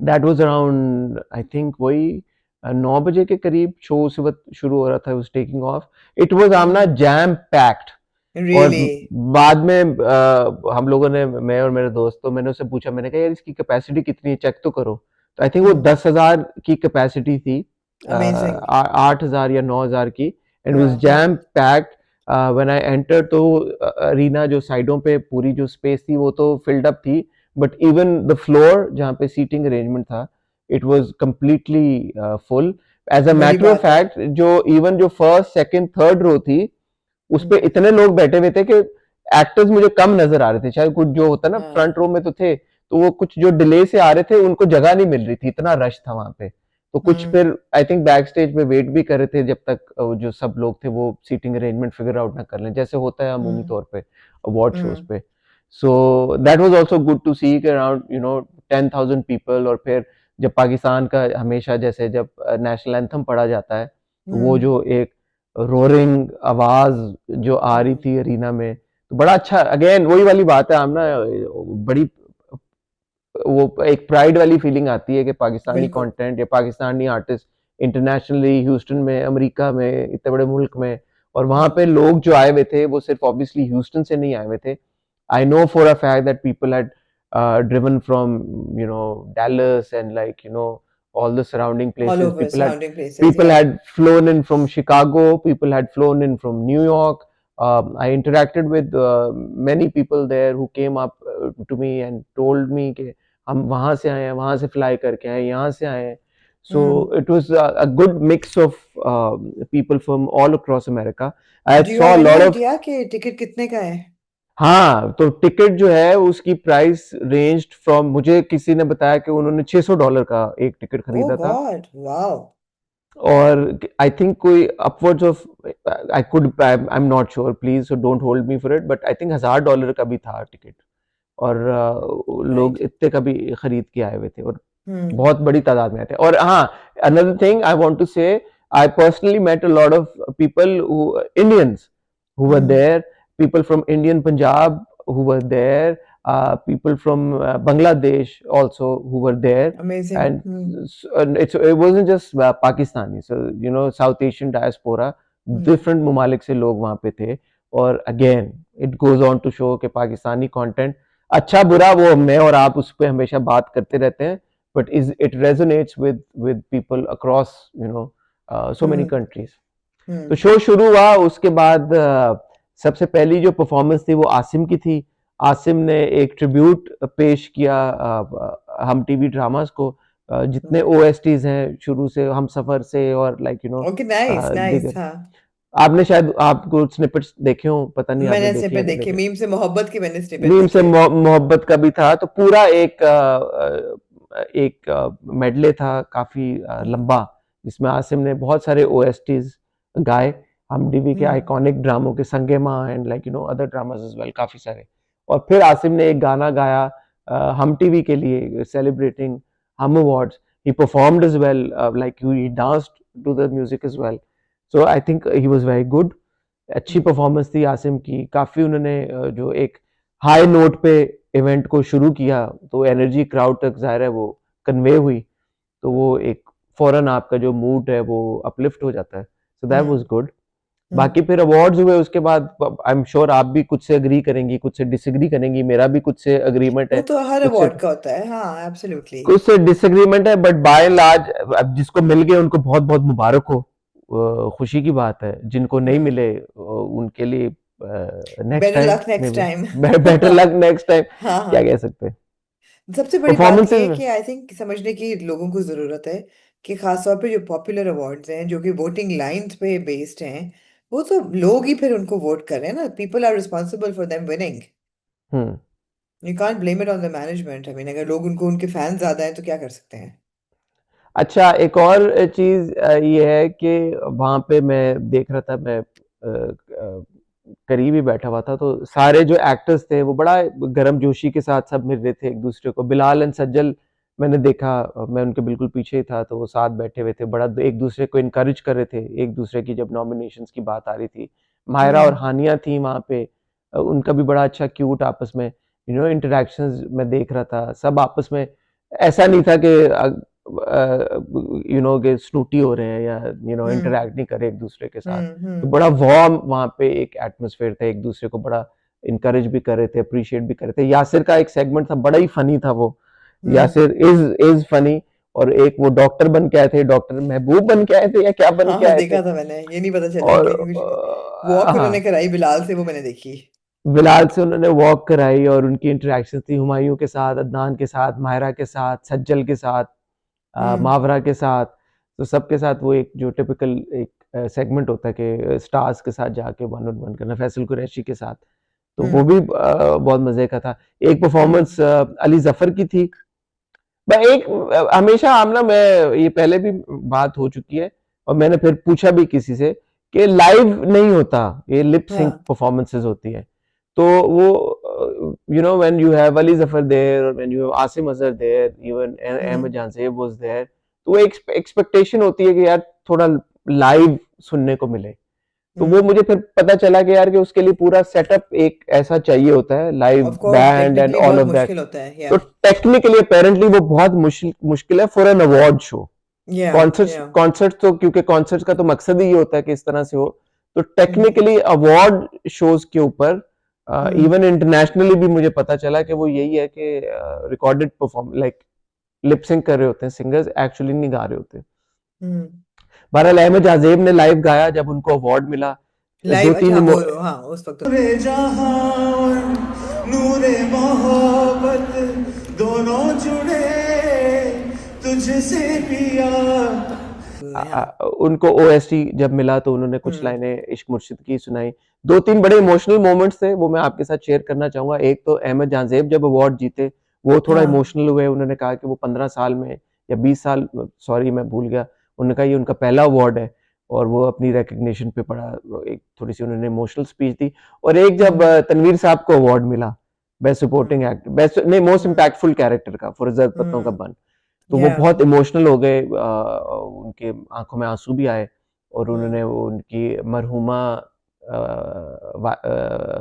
that was around I think वही 9 बजे के करीब शो उस वक्त शुरू हो रहा था, was taking off. It was Amna hmm. Jam packed. और रियली। बाद में हम लोगों ने, मैं और मेरे दोस्त, तो मैंने उससे पूछा, मैंने कहा यार इसकी कैपेसिटी कितनी है, चेक तो करो। तो आई थिंक वो हम्म। 10,000 की कैपेसिटी थी, अमेजिंग। 8,000 या 9,000 की। एंड वाज हाँ हाँ। Jam packed. When I enter, तो अरीना जो साइडों पे पूरी जो स्पेस थी वो तो फिल्ड अप थी, बट इवन द फ्लोर जहाँ पे सीटिंग अरेंजमेंट था, it was completely full. As a बड़ी मैटर ऑफ बात है। फैक्ट, जो इवन जो फर्स्ट सेकंड थर्ड रो थी, उस पे हम्म। इतने लोग बैठे हुए थे कि एक्टर्स मुझे कम नजर आ रहे थे। शायद कुछ जो होता है ना, फ्रंट हाँ। रो में तो थे, तो वो कुछ जो डिले से आ रहे थे उनको जगह नहीं मिल रही थी, इतना रश था वहां पे। तो कुछ हम्म फिर आई थिंक बैक स्टेज पे वेट भी कर रहे थे, जब तक जो सब लोग थे वो सीटिंग अरेंजमेंट फिगर आउट ना कर लें, जैसे होता है अमूमी हम्म तौर पे अवार्ड शोज हम्म पे। So that was also good to see कि अराउंड 10,000 पीपल। और फिर जब पाकिस्तान का हमेशा, जैसे जब नेशनल एंथम पढ़ा जाता है, तो वो हम्म जो एक रोरिंग आवाज जो आ रही हम्म। थी अरीना में, तो बड़ा अच्छा। अगेन वही वाली बात है आमना, बड़ी वो एक प्राइड वाली फीलिंग आती है कि पाकिस्तानी बिल्कुल। कंटेंट या पाकिस्तानी आर्टिस्ट इंटरनेशनली, ह्यूस्टन में, अमेरिका में, इतने बड़े मुल्क में, और वहां पे हम्म लोग जो आए हुए थे वो सिर्फ ऑब्वियसली ह्यूस्टन से नहीं आए हुए थे। I know for a fact that people had driven from Dallas and, like, all the surrounding all places. Over surrounding places, People या। had flown in from Chicago. People had flown in from New York. I interacted with many people there who came up to me and told me कि हम वहाँ से आए हैं, वहाँ से fly करके आए, यहाँ से आए हैं. So hmm. it was a good mix of people from all across America. I do you saw have a any lot of। Idea कि टिकट कितने का है? हाँ, तो टिकट जो है उसकी प्राइस रेंज्ड फ्रॉम, मुझे किसी ने बताया कि उन्होंने $600 का एक टिकट ओ खरीदा था। God, wow. और आई थिंक कोई upwards of, I am not sure, please so don't hold me for it, but I think $1,000 का भी था टिकट। और लोग राइट। इतने का भी खरीद के आए हुए थे। और हम्म। बहुत बड़ी तादाद में आए थे। और हाँ, another thing I want to say, I personally met a lot of people who Indians who were hmm. There, people from Indian Punjab who were there, people from Bangladesh also who were there, amazing. and it wasn't just Pakistani, so you know South Asian diaspora, hmm. different ममालिक से लोग वहाँ पे थे। और again it goes on to show कि पाकिस्तानी कंटेंट अच्छा बुरा वो मैं और आप उस पर हमेशा बात करते रहते हैं, but is it resonates with people across you know so many hmm. countries। तो हम्म। शो शुरू हुआ, उसके बाद सबसे पहली जो परफॉर्मेंस थी वो आसिम की थी। आसिम ने एक ट्रिब्यूट पेश किया हम टीवी ड्रामास को, जितने ओएसटीज हैं शुरू से, हम सफर से और like you know okay, nice nice. दिगर। हाँ, आपने शायद आपको स्निपेट्स देखे हो, पता नहीं आपने मैंने देखे स्निपेट या नहीं देखे, देखे। मीम से मोहब्बत के मैंने स्निपेट मीम से देखे। मोहब्बत का भी था, तो पूरा एक मेडले था काफी लंबा, जिसमें आसिम ने बहुत सारे ओएसटीज गाए, हम डीवी के हम्म। आइकॉनिक ड्रामों के, Sang-e-Mah and like you know other dramas as well, काफी सारे। और फिर आसिम ने एक गाना गाया हम टीवी के लिए, celebrating Hum awards. He performed as well, like he danced to the music as well. So I think he was very good. अच्छी परफॉर्मेंस थी आसिम की काफी। उन्होंने जो एक हाई नोट पे इवेंट को शुरू किया, तो एनर्जी क्राउड तक जाहिर है वो कन्वे हुई, तो वो एक फौरन आपका जो मूड है वो अपलिफ्ट हो जाता है। सो दैट वाज हम्म। गुड। बाकी हम्म। फिर अवार्ड्स हुए उसके बाद, आई एम श्योर आप भी कुछ से अग्री करेंगी, कुछ से डिसएग्री करेंगी, मेरा भी कुछ से अग्रीमेंट वो है, तो हर कुछ से अवार्ड का होता है, हाँ एब्सोल्युटली। डिसएग्रीमेंट है, बट बाय एंड लार्ज अब जिसको मिल गए उनको बहुत बहुत मुबारक हो, खुशी की बात है। जिनको नहीं हम्म। मिले उनके लिए next better time luck may next be, time. Better luck next time, हाँ क्या हाँ। कह सकते हैं। सबसे बड़ी बात यह परफॉर्मेंसेज है में कि आई थिंक समझने की लोगों को जरूरत है कि खासतौर पे जो पॉपुलर अवार्ड्स हैं जो कि वोटिंग लाइंस पे बेस्ड हैं, वो तो लोग ही फिर उनको वोट कर रहे हैं ना, people are responsible for them winning. Hmm. You can't blame it on the management. I mean अगर लोग उनको, उनके फैंस ज्यादा हैं तो क्या कर सकते हैं। अच्छा, एक और चीज ये है कि वहां पे मैं देख रहा था, मैं करीब ही बैठा हुआ था, तो सारे जो एक्टर्स थे वो बड़ा गर्म जोशी के साथ सब मिल रहे थे एक दूसरे को। बिलाल एंड सज्जल मैंने देखा, मैं उनके बिल्कुल पीछे ही था, तो वो साथ बैठे हुए थे, बड़ा एक दूसरे को इनकरेज कर रहे थे एक दूसरे की, जब नॉमिनेशंस की बात आ रही थी। मायरा और हम्म। हानिया थी वहां पे, उनका भी बड़ा अच्छा क्यूट आपस में यू नो इंटरेक्शंस मैं देख रहा था, सब आपस में। ऐसा नहीं था कि यू नो के स्नूटी हो रहे हैं या यू नो हम्म। इंटरेक्ट नहीं करे एक दूसरे के साथ। हम्म। तो हम्म। बड़ा वार्म वहाँ पे एक एटमॉस्फेयर था, एक दूसरे को बड़ा इनकरेज भी कर रहे थे, अप्रिशिएट भी कर रहे थे। यासिर का एक सेगमेंट था, बड़ा ही फनी था वो। हम्म। Yasir is funny. और एक वो डॉक्टर बन के आए थे, डॉक्टर महबूब बन के आए थे या क्या बन हाँ के हाँ, आए थे। देखा था मैंने, ये नहीं पता चला और कि कुछ वॉक उन्होंने हाँ, कराई बिलाल से, वो मैंने देखी। बिलाल से उन्होंने वॉक कराई, और उनकी इंटरेक्शन थी हुमायूं के साथ, अदनान के साथ, माहिरा के साथ, सज्जल के साथ, हम्म। मावरा के साथ। तो सबके साथ वो एक जो टिपिकल एक सेगमेंट होता है कि स्टार्स के साथ जाके वन ऑन वन करना, फैसल कुरैशी के साथ, तो वो हम्म। भी बहुत मजे का था। एक हम्म। परफॉर्मेंस अली जफर की थी। मैं एक हमेशा आमना, मैं ये पहले भी बात हो चुकी है और मैंने फिर पूछा भी किसी से कि लाइव नहीं होता, ये लिप सिंक हाँ। परफॉर्मेंसेस होती हैं। तो वो you know when you have Ali Zafar there, और when you have Asim Azhar there, even Ahmad hmm. Jan sahab was there, तो वो एक एक्सपेक्टेशन होती है कि यार थोड़ा लाइव सुनने को मिले। तो वो हम्म। मुझे फिर पता चला कि यार कि उसके लिए पूरा सेटअप एक ऐसा चाहिए होता है, live of course band and technically all बहुत ऑफ दैट। मुश्किल होता है, या तो टेक्निकली अपेरेंटली वो बहुत मुश्किल है फॉर एन अवार्ड शो। या कॉन्सर्ट्स या कॉन्सर्ट्स तो, क्योंकि कॉन्सर्ट्स का तो मकसद ही ये होता है कि इस तरह से हो। तो हम्म। टेक्निकली अवार्ड शोज के ऊपर हम्म। इवन इंटरनेशनली भी मुझे पता चला कि वो यही है कि recorded perform like lip sync कर रहे होते हैं सिंगर्स, एक्चुअली नहीं गा रहे होते। हम्म। बहरहाल अहमद जाजेब ने लाइव गाया जब उनको अवार्ड मिला। दो लाइव, अच्छा तीन हाँ, वो हाँ उस वक्त तो। नूरे जहां नूरे मोहब्बत दोनों जुड़े तुझसे पिया। हाँ। उनको ओएसटी जब मिला तो उन्होंने कुछ हम्म। लाइनें इश्क मुर्शिद की सुनाई। दो तीन बड़े इमोशनल मोमेंट्स थे, वो मैं आपके साथ शेयर करना चाहूंगा। एक तो अहमद जानजेब जब अवार्ड जीते, वो थोड़ा हाँ। इमोशनल हुए। उन्होंने कहा कि वो 15 साल में या 20 साल, सॉरी मैं भूल गया, उन्होंने कहा ये उनका पहला अवार्ड है, और वो अपनी रिकग्निशन पे पड़ा। एक थोड़ी सी उन्होंने इमोशनल स्पीच दी। और एक जब हम्म। तनवीर साहब को अवार्ड मिला बेस्ट सपोर्टिंग हम्म। एक्टर, बेस्ट नहीं, मोस्ट हम्म। इम्पैक्टफुल कैरेक्टर का, फॉर इज्जत पत्तों का हम्म। बन। तो वो Yeah. बहुत इमोशनल हो गए, उनके आंखों में आंसू भी आए, और उन्होंने Hmm. वो उनकी मरहुमा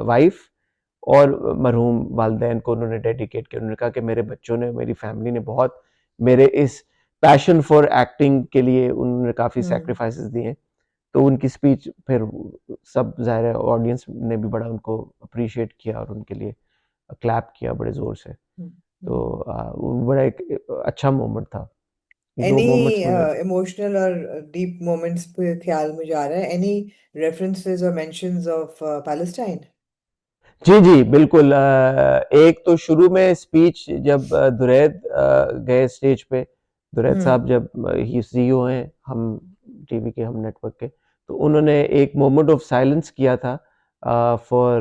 वाइफ और मरहूम वालदैन को उन्होंने डेडिकेट किया। उन्होंने कहा कि मेरे बच्चों ने, मेरी फैमिली ने बहुत मेरे इस पैशन फॉर एक्टिंग के लिए उन्होंने काफ़ी Hmm. सैक्रिफाइसेस दिए। तो उनकी स्पीच फिर सब ज़ाहिर है ऑडियंस ने भी बड़ा उनको अप्रिशिएट किया और उनके लिए क्लैप किया बड़े ज़ोर से। Hmm. तो Hmm. वो बड़ा एक अच्छा मोमेंट था। ये 2 Any मोमेंट्स मुझे emotional or deep moments पे ख्याल में जा रहा है? Any references or mentions of Palestine? जी, जी, बिल्कुल। एक तो शुरू में स्पीच जब दुरैद गए स्टेज पे, दुरैद साहब Hmm. जब ही सीईओ हैं हम टीवी के, हम नेटवर्क के, तो उन्होंने एक मोमेंट ऑफ साइलेंस किया था for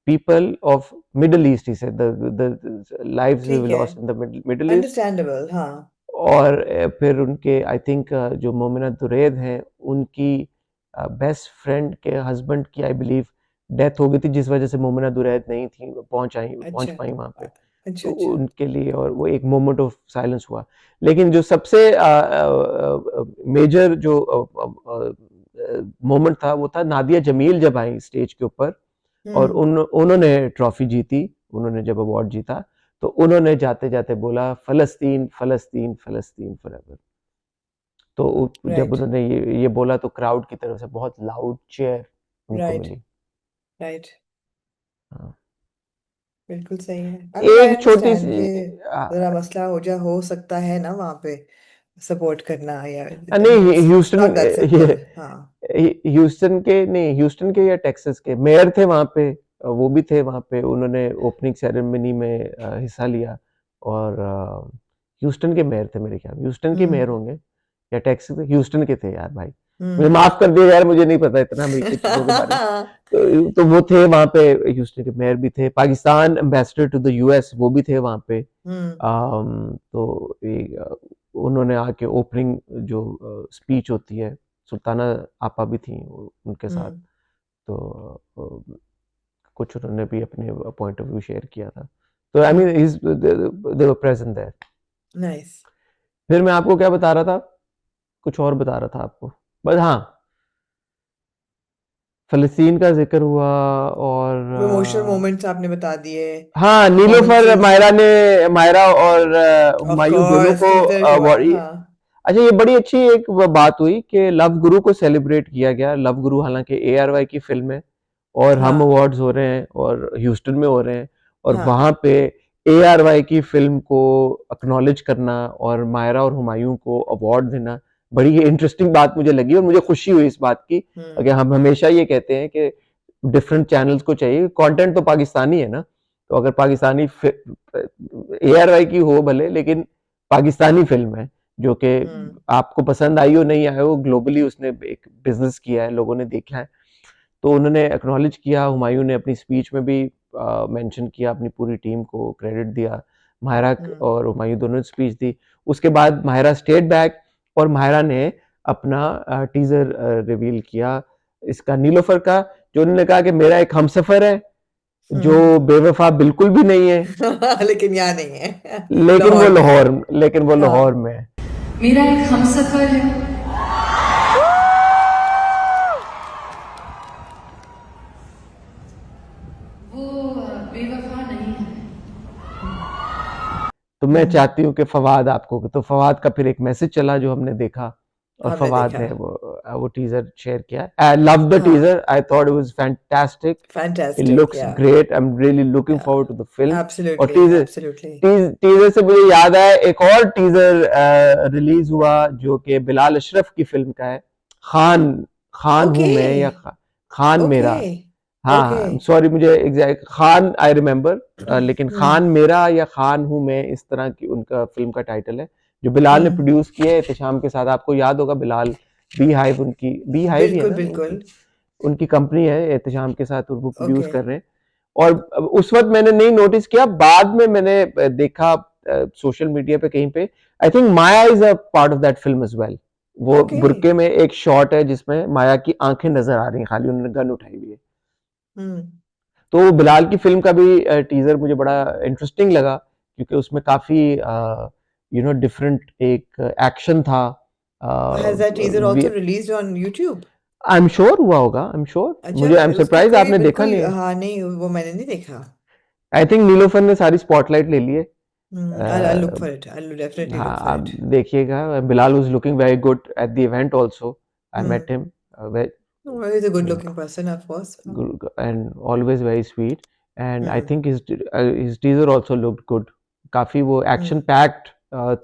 people of Middle East, he said the lives we ठीक है. Lost in the Middle East. Understandable. हाँ. और फिर उनके आई थिंक जो मोमिना दुरैद हैं, उनकी बेस्ट फ्रेंड के हस्बैंड की आई बिलीव डेथ हो गई थी, जिस वजह से मोमिना दुरैद नहीं थी, पहुंच अच्छा. पाई वहां पे। अच्छा. तो अच्छा. उनके लिए और वो एक मोमेंट ऑफ साइलेंस हुआ। लेकिन जो सबसे मेजर जो मोमेंट था वो था नादिया जमील जब आई स्टेज के ऊपर, और Hmm. उन्होंने ट्रॉफी जीती, उन्होंने जब अवार्ड जीता, तो उन्होंने जाते जाते बोला फलस्तीन फलस्तीन फलस्तीन फॉरएवर। तो जब Right. उन्होंने ये बोला तो क्राउड की तरफ से बहुत लाउड चेयर उनको Right. मिली। Right. हाँ। बिल्कुल सही है. I mean, I एक छोटी understand सी कि जरा मसला हो सकता है ना वहाँ पे सपोर्ट करना, या I mean नहीं, it's Houston, not that simple. हाँ. ह्यूस्टन के नहीं, ह्यूस्टन के या टेक्सास के मेयर थे वहां पे, वो भी थे वहां पे, उन्होंने ओपनिंग सेरेमनी में हिस्सा लिया। और ह्यूस्टन के मेयर थे मेरे ख्याल, ह्यूस्टन के मेयर हम्म. होंगे या टेक्सास के, ह्यूस्टन के थे यार भाई। मुझे हम्म. माफ कर दिया यार, मुझे नहीं पता इतना अमेरिकी चीजों के बारे में। तो वो थे वहां पे, ह्यूस्टन के मेयर भी थे, Pakistan ambassador to the US वो भी थे वहां पे। हम्म. तो उन्होंने आके ओपनिंग जो स्पीच होती है, सुल्ताना आपा भी थी उनके साथ। हम्म. तो कुछ उन्होंने भी अपने पॉइंट ऑफ व्यू शेयर किया था। तो I mean they were present there. Nice. फिर मैं आपको क्या बता रहा था, कुछ और बता रहा था आपको, बस हाँ, फलस्तीन का जिक्र हुआ। और इमोशनल मोमेंट्स आपने बता दिए. हाँ, नीलोफर परफॉर्मेंसेस. मायरा और ऑफ हुमायूं दोनों कोर्स को टीजर हुआ. अवार्ड। हाँ. अच्छा, ये बड़ी अच्छी एक बात हुई कि लव गुरु को सेलिब्रेट किया गया। लव गुरु हालांकि ARY की फिल्म है, और हम हाँ. अवार्ड्स हो रहे हैं और ह्यूस्टन में हो रहे हैं, और हाँ. वहां पे ARY की फिल्म को अक्नॉलेज करना और मायरा और हुमायूं को अवार्ड देना बड़ी इंटरेस्टिंग बात मुझे लगी, और मुझे खुशी हुई इस बात की। हम्म. अगर हम हमेशा ये कहते हैं कि डिफरेंट चैनल्स को चाहिए, कंटेंट तो पाकिस्तानी है ना, तो अगर पाकिस्तानी ARY की हो भले, लेकिन पाकिस्तानी फिल्म है जो कि हम्म. आपको पसंद आई हो नहीं आई हो, ग्लोबली उसने एक बिजनेस किया है, लोगों ने देखा है। तो उन्होंने एक्नॉलेज किया, हुमायूं ने अपनी स्पीच में भी मेंशन किया, अपनी पूरी टीम को क्रेडिट दिया। माहिरा हम्म. और हुमायूं दोनों ने स्पीच दी। उसके बाद माहिरा स्टेट बैक, और माहिरा ने अपना टीजर रिवील किया इसका, नीलोफर का, जो उन्होंने कहा कि मेरा एक हमसफर है जो हम्म. बेवफा बिल्कुल भी नहीं है, लेकिन यहाँ नहीं है. लेकिन वो लाहौर में है. लाहौर लेकिन वो लाहौर हाँ. में है। मेरा एक हमसफर है, वो बेवफा नहीं है। तो मैं चाहती हूँ कि फवाद आपको, तो फवाद का फिर एक मैसेज चला जो हमने देखा, और हमने फवाद देखा. ने वो टीजर शेयर किया। आई लव द हाँ. Teaser, I thought it was fantastic, it fantastic. Looks yeah. Great, I am really looking yeah. Forward to the film. और एब्सोल्युटली. Teaser absolutely. टीजर से मुझे याद आया, एक और टीजर रिलीज हुआ जो कि बिलाल अशरफ की फिल्म का है, खान, खान हूं ओके. मैं या खान ओके. मेरा। हाँ ओके. हाँ, सॉरी, मुझे एग्जैक्ट खान आई रिमेम्बर, लेकिन खान हम्म. मेरा या खान हूं मैं, इस तरह की उनका फिल्म का टाइटल है, जो बिलाल ने हम्म. प्रोड्यूस किया है एहतशाम के साथ। आपको याद होगा बिलाल, बी हाइव, उनकी बी हाइव ही है बिल्कुल. ना बिल्कुल. उनकी कंपनी है एहतशाम के साथ, और वो प्रोड्यूस ओके. कर रहे हैं। और उस वक्त मैंने नहीं नोटिस किया, बाद में मैंने देखा सोशल मीडिया पे कहीं पे, I think Maya is a part of that film as well. वो ओके. बुरके में एक शॉट है जिसमें माया की आंखें नजर आ रही हैं, खाली उन्होंने गन उठाई हुई है। हम्म. तो बिलाल की फिल्म का भी टीजर मुझे बड़ा इंटरेस्टिंग लगा क्योंकि उसमें काफ़ी डिफरेंट एक एक्शन था। Has that teaser we also released on YouTube? I am sure हुआ होगा, आई एम श्योर। अच्छा, मुझे आई एम उसका सरप्राइज कोई आपने देखा बिल्कुल, नहीं है। हाँ नहीं, वो मैंने नहीं देखा। आई थिंक नीलोफर ने सारी स्पॉटलाइट ले ली है। I'll look for it. I'll definitely हाँ, look for आप it. देखिएगा। Bilal was looking very good at the event also. I Hmm. Met him, Oh, he's a good you know, looking person, of course. and always very sweet. And I Hmm. think his teaser also looked good. काफी वो action Hmm. Packed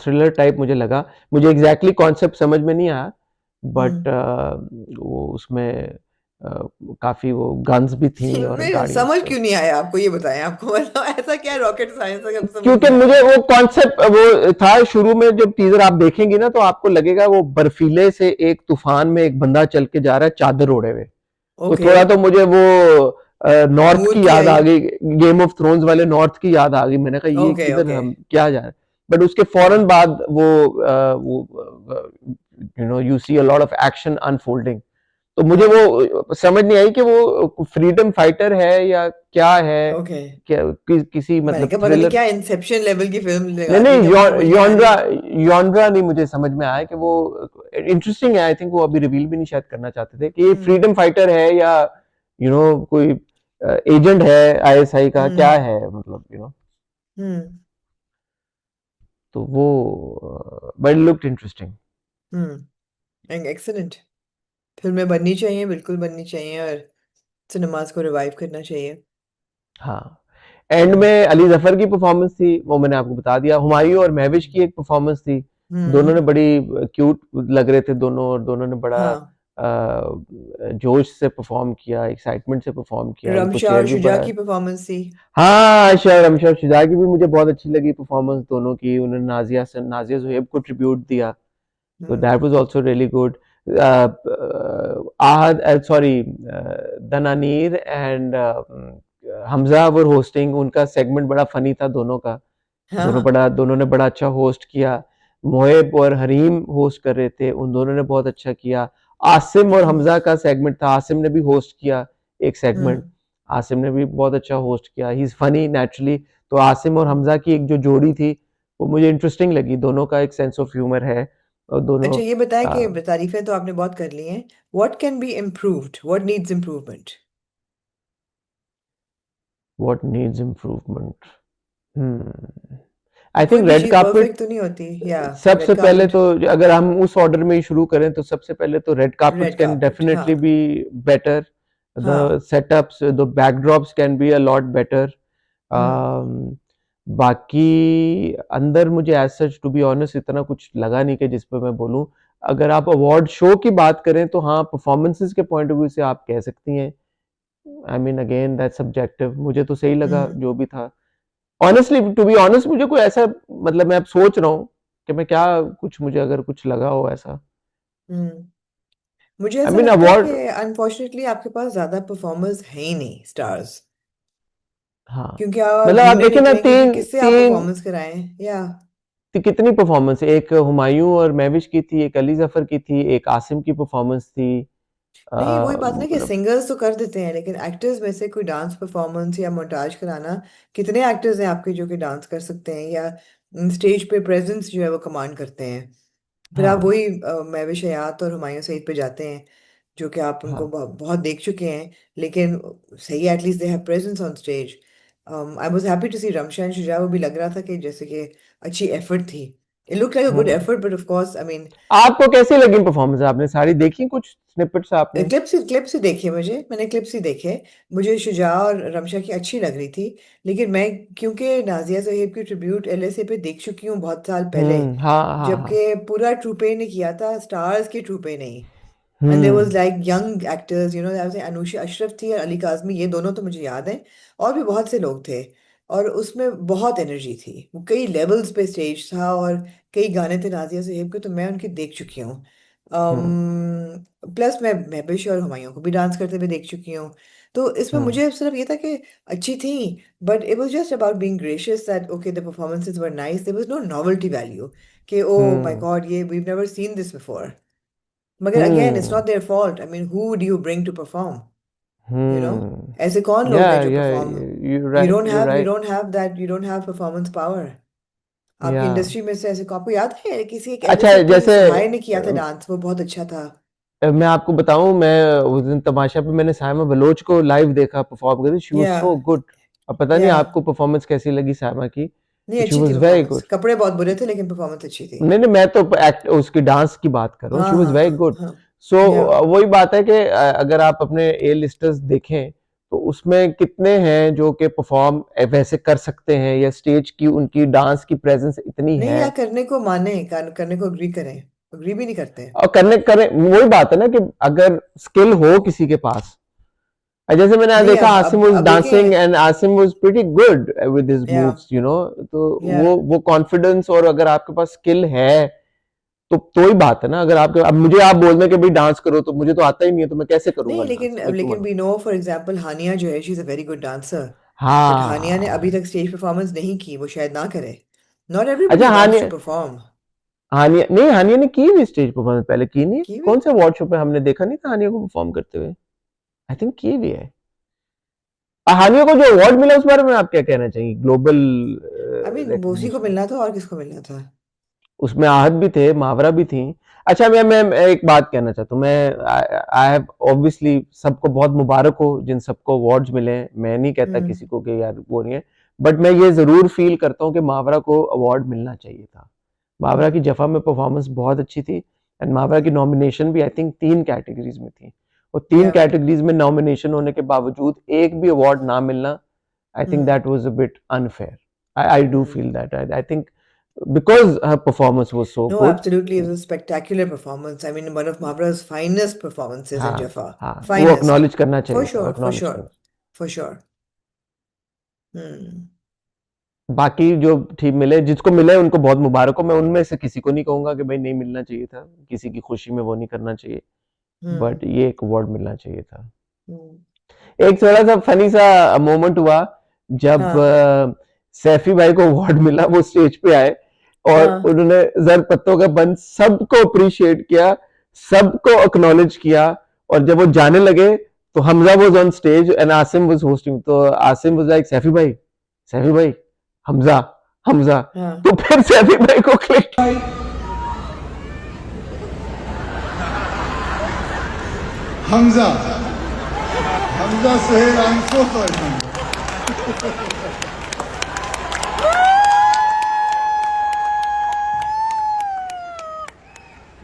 thriller type मुझे लगा। मुझे एग्जैक्टली कॉन्सेप्ट समझ में नहीं आया, बट Hmm. वो उसमें काफी वो गन्स भी थी और मैं गाड़ियां समझ तो। क्यों नहीं आया आपको, ये बताएं, आपको मतलब ऐसा क्या रॉकेट साइंस का समझ क्योंकि नहीं मुझे आया? वो कॉन्सेप्ट वो था शुरू में, जब टीजर आप देखेंगे ना तो आपको लगेगा वो बर्फीले से एक तूफान में एक बंदा चल के जा रहा है चादर ओढ़े हुए। तो ओके। थोड़ा तो मुझे वो नॉर्थ मूड की की याद आई। आ गई, गेम ऑफ थ्रोन्स वाले नॉर्थ की याद आ गई। मैंने कहा ये ओके किधर ओके। हम क्या जा रहे हैं। बट उसके फौरन हाँ। बाद वो you see a lot of action unfolding. तो मुझे हाँ। वो समझ नहीं आई कि वो फ्रीडम फाइटर है या क्या है, ओके। क्या किसी मैंने मतलब कहा पता नहीं थ्रिलर। क्या इंसेप्शन लेवल की फिल्म नहीं लगा दी नहीं, क्या, मुझे समझ नहीं आ यॉनरा रही। यॉनरा नहीं मुझे समझ में आया कि वो इंटरेस्टिंग है। आई थिंक वो अभी रिवील भी नहीं शायद करना चाहते थे कि ये हम्म। फ्रीडम फाइटर है या कोई एजेंट है आईएसआई का, क्या हम्म। है मतलब हम्म। तो वो बट लुक्ड इंटरेस्टिंग। एक्सेलेंट। फिल्में बननी चाहिए, बिल्कुल बननी चाहिए, और सिनेमास को रिवाइव करना चाहिए। हाँ, एंड हम्म। में अली जफर की परफॉर्मेंस थी, वो मैंने आपको बता दिया। हुमायूं और महविश की एक परफॉर्मेंस थी। दोनों ने हम्म। बड़ी क्यूट लग रहे थे दोनों, और दोनों ने बड़ा हाँ। जोश से परफॉर्म किया, एक्साइटमेंट से परफॉर्म किया। उनको रमशा चेयर और भी शुजा बड़ा। की परफॉर्मेंस थी। हाँ, शर्म शर्म शुजा की भी मुझे बहुत अच्छी लगी परफॉर्मेंस दोनों की। उन्होंने नाजिया ज़ुहैब को ट्रिब्यूट दिया, तो that hmm. Was also really good. Ahad sorry Dananeer and Hamza were hosting. उनका सेगमेंट बड़ा फनी था दोनों का। हाँ। दोनों ने बड़ा अच्छा होस्ट किया। मोएब और हरीम होस्ट कर रहे थे, उन दोनों ने बहुत अच्छा किया। आसिम और हमजा का सेगमेंट था, आसिम ने भी होस्ट किया एक सेगमेंट। हम्म। आसिम ने भी बहुत अच्छा होस्ट किया, ही इज फनी नेचुरली। तो आसिम और हम्म। हमजा की एक जो जोड़ी थी वो मुझे इंटरेस्टिंग लगी। दोनों का एक सेंस ऑफ ह्यूमर है, और दोनों अच्छा, ये बताएं कि uh, तारीफें तो आपने बहुत कर ली हैं। What can be improved, what needs improvement? what needs improvement? आई कोई थिंक भी रेड चीज़ कार्पेट। परफेक्ट तो नहीं होती, या सबसे रेड पहले कार्पेट। तो अगर हम उस ऑर्डर में ही शुरू करें तो सबसे पहले तो red carpets red can carpet, हाँ। Definitely be better. द हाँ। Setups, the backdrops can be a lot better. Hmm. बाकी अंदर मुझे as such to be honest इतना कुछ लगा नहीं कि जिस पे मैं बोलूं। अगर आप अवार्ड शो की बात करें तो हाँ, परफॉर्मेंसेस के पॉइंट ऑफ व्यू से आप कह सकती हैं। I mean again that subjective, मुझे तो सही लगा हम्म। जो भी था। ऑनेस्टली टू बी ऑनेस्ट, मुझे कोई ऐसा मतलब मैं अब सोच रहा हूँ कि मैं क्या, कुछ मुझे अगर कुछ लगा हो ऐसा। हम्म। मुझे आई ऐसा मीन लगता है कि अवार्ड। अनफॉर्चुनेटली आपके पास ज्यादा परफॉर्मर्स हैं ही नहीं, स्टार्स। हाँ, क्योंकि आप मतलब आप ढूंढे देखें ना, निकलेंगे कि तीन किससे आप तीन परफॉर्मेंस कराएं, या कितनी परफॉर्मेंस है। एक हुमायूं और महविश की थी, एक अली जफर की थी, एक आसिम की परफॉर्मेंस थी। नहीं, वही बात ना कि मतलब सिंगर्स तो कर देते हैं, लेकिन एक्टर्स में से कोई डांस परफॉर्मेंस या मोन्टाज कराना, कितने एक्टर्स हैं आपके जो कि डांस कर सकते हैं या स्टेज पे प्रेजेंस जो है वो कमांड करते हैं? फिर आप हाँ वही महविश हयात और हुमायूं सईद पे जाते हैं, जो कि आप उनको हाँ। बहुत देख चुके हैं, लेकिन सही, at least they have presence on stage. I was happy to see Ramshan Shuja, वो भी लग रहा था कि जैसे कि अच्छी एफर्ट थी। It look like a good hmm. Effort, but of course I mean आपको कैसी लगी परफॉर्मेंस? आपने सारी देखी, कुछ स्निपेट्स आपने? क्लिप्स ही देखे, मैंने क्लिप्स ही देखे। मुझे शुजा और रमशा की अच्छी लग रही थी, लेकिन मैं, क्योंकि नाजिया ज़ोहैब की ट्रिब्यूट एलएसए पे देख चुकी हूँ बहुत साल पहले, हाँ हाँ हाँ। जबकि पूरा ट्रूपे ने किया था, स्टार्स के ट्रूपे नहीं। And there was hmm like young actors, Anusha Ashraf थी और अली काजमी, ये दोनों तो मुझे याद हैं, और भी बहुत से लोग थे। और उसमें बहुत एनर्जी थी, वो कई लेवल्स पे स्टेज था, और कई गाने थे नाजिया ज़ोहैब के, तो मैं उनकी देख चुकी हूँ। हम्म प्लस मैं महबिश और हुमायूं को भी डांस करते हुए देख चुकी हूँ। तो इसमें हम्म मुझे सिर्फ ये था कि अच्छी थी, but it was just about being gracious, that okay the performances were nice, there was no novelty value कि ओ माय हम्म गॉड, ये we never seen this before. मगर again it's hmm not their fault, I mean who do you bring to perform, you know hmm. ऐसे कौन लोग या हैं जो या perform? You right, you you right. Don't have that, you don't have performance power. आपकी या इंडस्ट्री में से ऐसे को आपको याद है किसी एक अच्छा जैसे कोई जैसे सहाय ने किया था डांस, वो बहुत अच्छा था। मैं आपको बताऊं, मैं उस दिन तमाशा पे मैंने सायमा बलोच को लाइव देखा परफॉर्म करती, शी वाज या सो गुड। अब पता नहीं या आपको परफॉर्मेंस कैसी लगी सायमा की, नहीं, शी अच्छी थी वाज वेरी परफॉर्मेंस, गुड। कपड़े बहुत बुरे थे लेकिन परफॉर्मेंस अच्छी थी। नहीं नहीं, मैं तो एक्ट उसकी डांस की बात कर रहा हूँ, हाँ शी वाज हाँ वेरी हाँ गुड। हाँ। सो या वही बात है कि अगर आप अपने ए लिस्टर्स देखें तो उसमें कितने हैं जो कि परफॉर्म वैसे कर सकते हैं, या स्टेज की उनकी डांस की प्रेजेंस इतनी नहीं, है। या करने को माने, करने को अग्री करें, अग्री भी नहीं करते। और करने करें, वही बात है ना कि अगर स्किल हो किसी के पास, जैसे मैंने आज नहीं, देखा आसिम वाज अब डांसिंग देखें। And Asim was pretty good with his या मूव्स, यू नो। तो या वो कॉन्फिडेंस, और अगर आपके पास स्किल है तो ही बात है ना। अगर आपके, अब मुझे आप बोल दें कि भाई डांस करो, तो मुझे तो आता ही नहीं है, तो मैं कैसे करूंगा नहीं, डांस, लेकिन मैं क्यों लेकिन करूँ? We know for example Hania जो है, she is a very good dancer. But Hania ने अभी हाँ। तक स्टेज परफॉर्मेंस नहीं की, वो शायद ना करे। नॉट अच्छा everybody wants to Hania, perform. Hania नहीं, हानिया ने की भी स्टेज परफॉर्मेंस पहले, की नहीं है? की भी। कौन से अवार्ड शो पे हमने देखा नहीं था हानिया को परफॉर्म करते हुए? आई थिंक की भी है। हानिया को जो अवार्ड मिला उस बारे में आप क्या कहना चाहिए, ग्लोबल आई मीन बोसी को रिकग्निशन? मिलना था, और किसको मिलना था? उसमें आहत भी थे, मावरा भी थी। अच्छा मैं एक बात कहना चाहता हूँ, मैं आई हैव ऑब्वियसली, सबको बहुत मुबारक हो जिन सबको अवार्ड्स मिले हैं, मैं नहीं कहता हम्म किसी को कि यार वो नहीं है। बट मैं ये जरूर फील करता हूँ कि मावरा को अवार्ड मिलना चाहिए था। मावरा की हम्म जफा में परफॉर्मेंस बहुत अच्छी थी, एंड मावरा की नॉमिनेशन भी आई थिंक 3 कैटेगरीज में थी, और तीन या कैटेगरीज में नॉमिनेशन होने के बावजूद एक भी अवार्ड ना मिलना, I think hmm that was a bit unfair. I do hmm feel that, I think because her performance was so No, good. absolutely. It was a spectacular performance. I mean, one of Mabra's finest performances in हाँ Jaffa. हाँ, वो Finest. acknowledge करना For चाहिए था, sure, for acknowledge sure, करना। for sure. Hmm. बाकी जो ठीक मिले, जिसको मिले उनको बहुत मुबारक हो। मैं उनमें से किसी को नहीं कहूंगा कि भाई नहीं मिलना चाहिए था, किसी की खुशी में वो नहीं करना चाहिए, Hmm. बट ये एक अवार्ड मिलना चाहिए था। Hmm. एक थोड़ा सा फनी सा मोमेंट हुआ जब हाँ सैफी भाई को अवार्ड मिला, वो स्टेज पे आए और हाँ उन्होंने जर पत्तों का बंद सबको अप्रिशिएट किया, सबको अक्नॉलेज किया, और जब वो जाने लगे तो Hamza was on stage and Asim was hosting, तो आसिम वाज लाइक सैफी भाई, सैफी भाई, हमजा, हमजा। हाँ। तो फिर सैफी भाई को click, Hamza. Hamza Suhail, I'm so sorry. Hamza.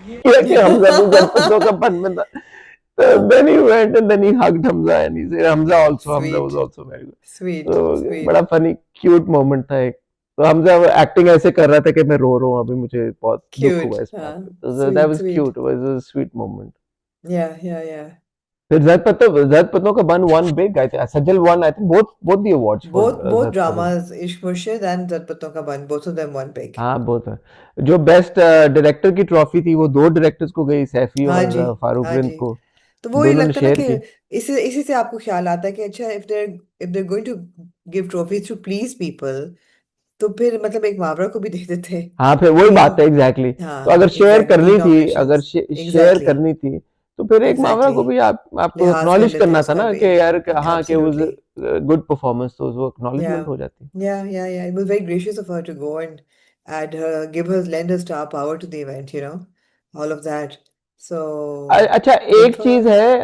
किया कि हमजा भी जर पत्तों का बंद में था। हाँ। Then he went and then he hugged Hamza and he said Hamza also, Hamza was Sweet, also very good. sweet, तो बड़ा sweet. फनी क्यूट मोमेंट था एक। तो हमजा एक्टिंग ऐसे कर रहा था कि मैं रो रहा हूँ, अभी मुझे बहुत दुख हुआ Cute. इस बात पे, तो that Sweet, was sweet. Cute, was a sweet moment. Yeah, yeah, yeah. फिर जद पत्तों का बन one big, I think Sajal one, I think both the awards for Both जद पत्तों। dramas, Ishq Murshid and Zarpatton Ka Ban, both of them won big. हाँ बहुत है। जो बेस्ट डायरेक्टर की ट्रॉफी थी वो दो डायरेक्टर्स को गई, सैफी हाँ और जी, फारूक हाँ रिंद जी। को, तो वो ये दोनों ने लगता है ना शेयर कि की। इसी से आपको ख्याल आता है कि अच्छा, if they're going to give trophies to please people, तो फिर मतलब एक मुहावरा को भी दे देते हाँ फिर वही कि बात है, एग्जैक्टली तो हाँ अगर शेयर एग्जैक्टली, तीन करनी थी, अगर नॉमिनेशंस। शेयर एग्जैक्टली, करनी थी, तो फिर एक मामला एग्जैक्टली, को भी आपको लिहाज कर एक्नॉलेज लेते करना था उसका ना भी। कि यार हाँ कि वो एब्सोल्युटली। गुड परफॉर्मेंस, तो वो Yeah, एक्नॉलेजमेंट हो जाती। yeah. It was very gracious of her to go and add her, lend her star power to the event, all of that. So अच्छा good एक for चीज her. है,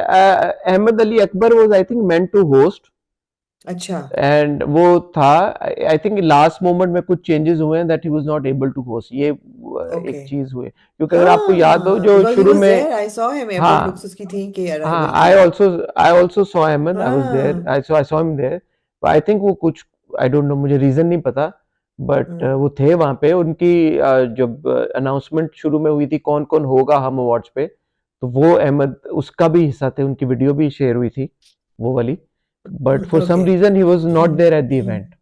Ahmad Ali Akbar was I think meant to host, अच्छा। एंड वो था, आई थिंक लास्ट मोमेंट में कुछ चेंजेस हुए हैं that he was not able to host, ये एक Okay. चीज हुई, क्योंकि अगर आपको याद हो हाँ, जो because he शुरू was में, there. I saw him. Airport looks हाँ उसकी थी कि हाँ, अराइवल की। I also saw Ahmad, I was there, हाँ। I saw him there, I think वो कुछ, आई डोंट नो, मुझे रीजन नहीं पता, बट हम्म वो थे वहां पे उनकी जब अनाउंसमेंट शुरू में हुई थी कौन कौन होगा हम अवार्ड्स पे, तो वो अहमद उसका भी हिस्सा थे, उनकी वीडियो भी शेयर हुई थी वो वाली, but for some Okay. Reason he was not there at the event.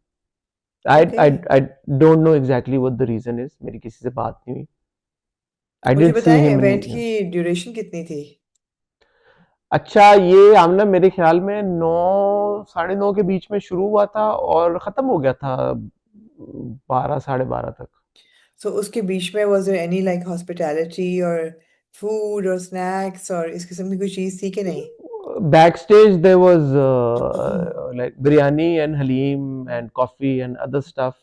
I I Okay. I don't know exactly what the reason is, मेरी किसी से बात नहीं हुई, आई मुझे डिडंट सी बताएं हिम इवेंट इन। की ड्यूरेशन कितनी थी? अच्छा ये आमना मेरे ख्याल में 9 साढ़े 9 के बीच में शुरू हुआ था और खत्म हो गया था 12 साढ़े 12 तक। So उसके बीच में was there any like hospitality or food or snacks और इस किस्म की कोई चीज़ थी कि नहीं? Back stage there was like biryani and haleem and coffee and other stuff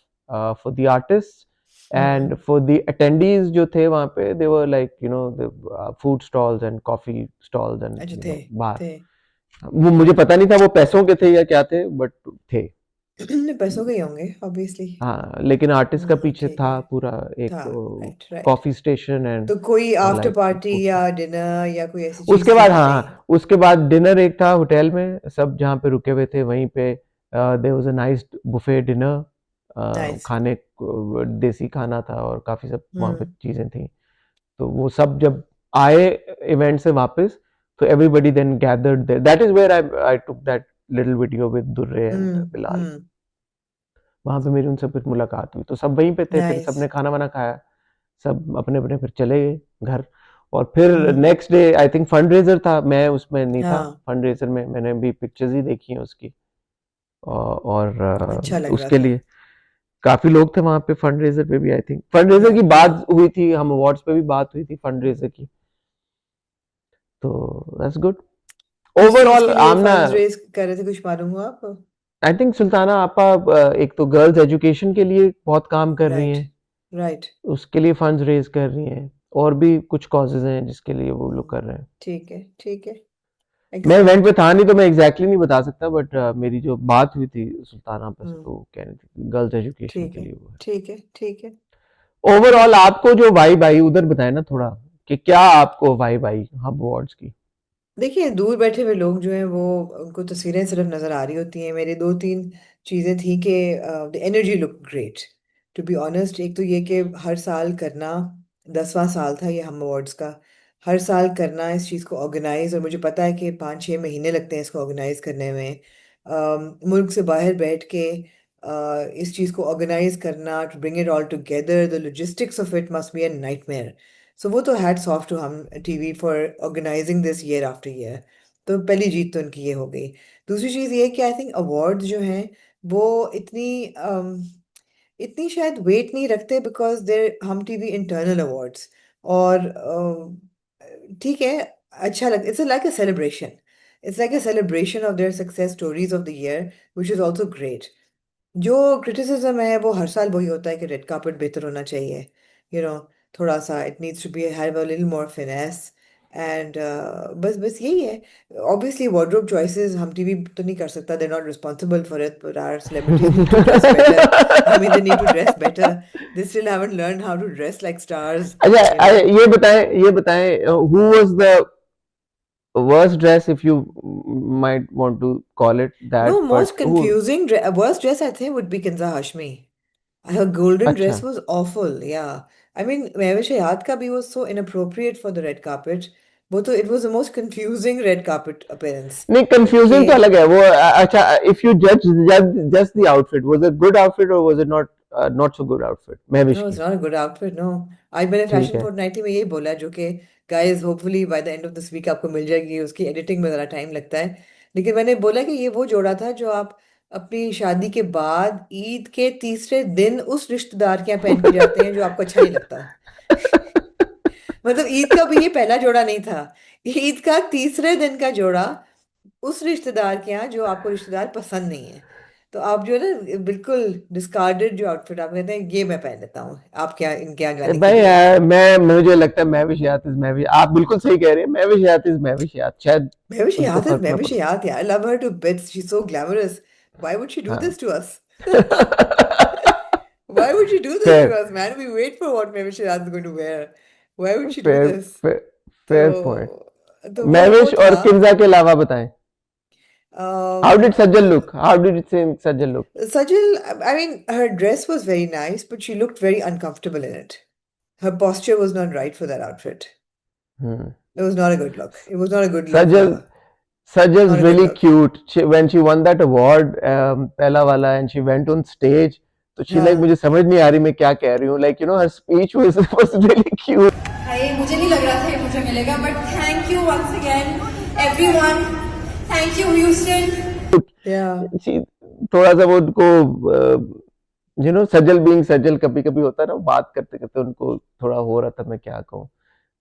for the artist, and for the attendees जो थे वहाँ पे they were like you know food stalls and coffee stalls and अच्छा यू थे नो बार। थे वो मुझे पता नहीं था वो पैसों के थे या क्या थे बट थे। पैसों के ही होंगे ऑब्वियसली। हाँ लेकिन आर्टिस्ट का पीछे ठीक था है। पूरा एक था। Right right. Coffee station and तो कोई आफ्टर लाइक पार्टी फूड। या डिनर या कोई ऐसी उसके चीज थी बाद कि हाँ नहीं? हाँ, उसके बाद डिनर एक था होटल में सब जहाँ पे रुके हुए थे वहीं पे there was a nice buffet dinner. Nice. खाने देसी खाना था और काफी सब वहाँ पे हम्म। चीजें थी। तो वो सब जब आए इवेंट से वापस तो everybody then gathered there that is where I I took that little video with Durre and Bilal. Hmm. वहां पे मेरी उनसे फिर मुलाकात हुई तो सब वहीं पे थे फिर नाइस। सबने खाना वाना खाया। सब अपने अपने फिर चले गए घर। और फिर hmm. Next day I think fund raiser था मैं उसमें नहीं था। हाँ। फंड रेजर में मैंने भी पिक्चर्स ही देखी हैं उसकी। और अच्छा लग रहा उसके था। लिए काफी लोग थे वहां पे फंड रेजर पे भी आई थिंक फंड रेजर या की या बात हुई थी हम अवार्ड्स पे भी बात हुई थी फंड रेजर की। तो दैट्स गुड किस चीज ओवरऑल के लिए आमना। फंड्स रेज कर रहे थे, कुछ मालूम हुआ आपको? आई थिंक सुल्ताना आपा एक तो गर्ल्स एजुकेशन के लिए बहुत काम कर रही राइट हैं। राइट। उसके लिए फंड्स रेज कर रही हैं और भी कुछ कॉजेज हैं जिसके लिए वो लोग कर रहे हैं। ठीक है ठीक है। मैं इवेंट एक्सीलेंट। पे था नहीं तो मैं एग्जैक्टली नहीं बता सकता बट मेरी जो बात हुई थी सुल्ताना आपा से हम्म। तो वो कह रही थी गर्ल्स एजुकेशन ठीक के है लिए वो ठीक है ठीक है। है। ओवरऑल आपको जो वाइब आई उधर बताए ना थोड़ा कि क्या आपको वाइब आई हब अवार्ड्स की। देखिए, दूर बैठे हुए लोग जो हैं वो, उनको तस्वीरें सिर्फ नज़र आ रही होती हैं। मेरे दो तीन चीज़ें थी कि the energy look great, to be honest. एक तो ये कि हर साल करना, 10वां साल था ये हम अवार्ड्स का। हर साल करना इस चीज़ को ऑर्गेनाइज, और मुझे पता है कि 5-6 महीने लगते हैं इसको ऑर्गेनाइज करने में। मुल्क से बाहर बैठ के इस चीज़ को ऑर्गेनाइज करना, to bring it all together, the logistics of it must be a nightmare. So वो तो hats off to Hum TV for organising this year after year. तो पहली जीत तो उनकी ये हो गई। दूसरी चीज़ ये कि आई थिंक अवार्ड्स जो हैं वो इतनी शायद वेट नहीं रखते, बिकॉज देर हम टीवी इंटरनल अवार्ड्स। और ठीक है, अच्छा लग, it's like a celebration. It's like a celebration of their success stories of the year, which is also great. जो क्रिटिसिज्म है वो हर साल वही होता है कि रेड कार्पेट बेहतर होना चाहिए, यू नो, थोड़ा सा it needs to be have a little more finesse. And बस बस यही है। Obviously wardrobe choices Hum TV तो नहीं कर सकता, they not responsible for it, but our celebrities need to dress better. I mean they need to dress better. They still haven't learn how to dress like stars, अच्छा यू नो। ये बताएं who was the worst dress if you might want to call it No, that but most who confusing, worst dress I think would be Kinza Hashmi. Her golden अच्छा dress was awful, yeah. I mean, Mehwish Hayat ka bhi was so inappropriate for the red carpet. But it was the most confusing red carpet appearance. नहीं कंफ्यूजिंग तो Okay. अलग है वो अच्छा इफ यू जज just the outfit was it good outfit और was it not so good outfit Mahwish No, it's की not a good outfit, no. आज मैंने ठीक फैशन है फोर्टनाइटी में यही बोला, जो कि guys hopefully by the end of this week आपको मिल जाएगी। उसकी एडिटिंग में ज़रा टाइम लगता है, लेकिन मैंने बोला कि ये वो जोड़ा था जो आप अपनी शादी के बाद ईद के तीसरे दिन उस रिश्तेदार के यहाँ पहन के जाते हैं जो आपको अच्छा नहीं लगता। मतलब ईद का भी ये पहला जोड़ा नहीं था, ईद का तीसरे दिन का जोड़ा उस रिश्तेदार के यहाँ जो आपको रिश्तेदार पसंद नहीं है। तो आप जो है ना, बिल्कुल डिस्कार्डेड जो आउटफिट आप कहते हैं, ये मैं पहन लेता हूँ आपके यहाँ, इनके यहाँ जाने के भाई लिए। मैं मुझे लगता है महविश याद इज महविश आप बिल्कुल सही कह रहे हैं महविश याद इज महविश याद शायद उनको फर्क ना Maybe she पड़े had, yeah. I love her to bits. She's so glamorous. Why would she do हाँ this to us? Why would she do this fair to us, man? We wait for what maybe she is going to wear. Why would she do fair this? Fair point तो वो महविश और था। किंजा के अलावा बताएं how did Sajal um, look how did Sajal look Sajal, I mean, her dress was very nice, but she looked very uncomfortable in it. Her posture was not right for that outfit. Hmm It was not a good look. It was not a good look for Sajal her. Sajal's Not a good really look. cute. When she won that award, पहला वाला, and she went on stage, तो she like हाँ। मुझे समझ नहीं आ रही मैं क्या कह रही हूँ. Like you know her speech was really cute. भाई मुझे नहीं लग रहा था ये मुझे मिलेगा but thank you once again everyone thank you Houston Yeah. She थोड़ा सा वो उनको सजल being सजल कभी कभी होता है ना बात करते करते उनको थोड़ा हो रहा था मैं क्या कहूँ.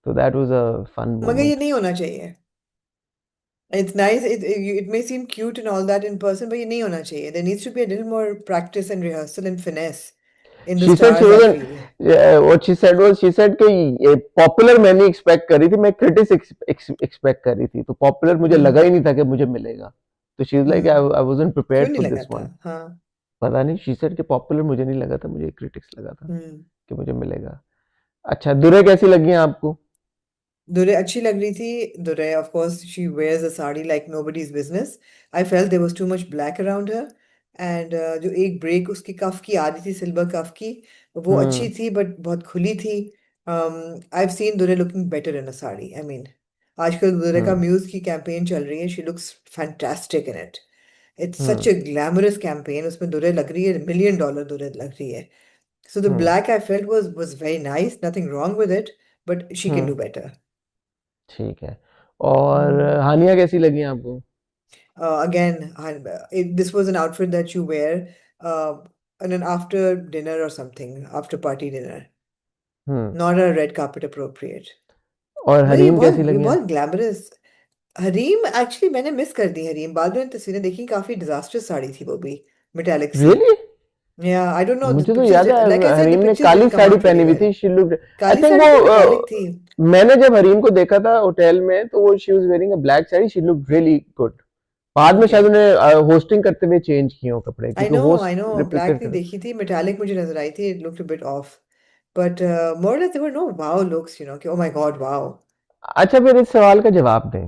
So that was a fun मगर ये moment. नहीं होना चाहिए। It's nice. It may seem cute and all that in person, but ये नहीं होना चाहिए. There needs to be a little more practice and rehearsal and finesse. in the she said she stars I wasn't, feel. what she said was, she said कि पॉपुलर मैं नहीं एक्सपेक्ट कर रही थी, मैं क्रिटिक्स एक्सपेक्ट कर रही थी, तो पॉपुलर मुझे लगा ही हम्म। नहीं था कि मुझे मिलेगा। तो she is like hmm. I wasn't क्यों प्रिपेयर्ड नहीं फॉर लगा दिस था? वन। हाँ। पता नहीं, शी सेड कि पॉपुलर मुझे नहीं लगा था, मुझे क्रिटिक्स लगा था हम्म। कि मुझे मिलेगा। अच्छा, दुरे कैसी लगी आपको? दुरे अच्छी लग रही थी। Durre of course she wears a sari like nobody's business. I felt there was too much black around her. And जो एक ब्रेक उसकी कफ की आ रही थी, सिल्वर कफ की, वो अच्छी हम्म। थी बट बहुत खुली थी। I have seen Durre looking better in a sari. I mean आजकल दुरे का हम्म। म्यूज की कैंपेन चल रही है, she looks fantastic in it. It's such hmm. A glamorous campaign, उसमें दुरे लग रही है, $1 million दुरे लग रही है। So the hmm. black I felt was very nice, nothing wrong with it, but she can hmm. do better. ठीक है। और Mm. हानिया कैसी लगी आपको? Again, this was an outfit that you wear on an after dinner or something, after party dinner, hmm. not a red carpet appropriate. और मतलब हरीम कैसी ये लगी हैं? बहुत ग्लैमरस। हरीम एक्चुअली मैंने मिस कर दी हरीम, बाद में तस्वीरें देखी, काफी डिजास्टर साड़ी थी वो भी, मेटालिक सी। Really? Yeah, I don't know, the मुझे तो pictures, याद है like I said, the Hareem ने pictures Kali didn't come sari out really पहनी हुई well. थी, she looked, I Kali think sari तो मेटालिक थी। मैंने जब हरीम को देखा था होटल में, तो वो she was wearing a black sari, she looked really good. बाद में Okay. शायद उन्हें होस्टिंग करते हुए चेंज किए हो कपड़े, आई क्योंकि know, I host know, black replicate नहीं कर। देखी थी, मेटालिक मुझे नजर आई थी, it looked a bit off, but more less there were no wow looks, कि ओ माय गॉड वाओ। अच्छा, फिर इस सवाल का जवाब दें।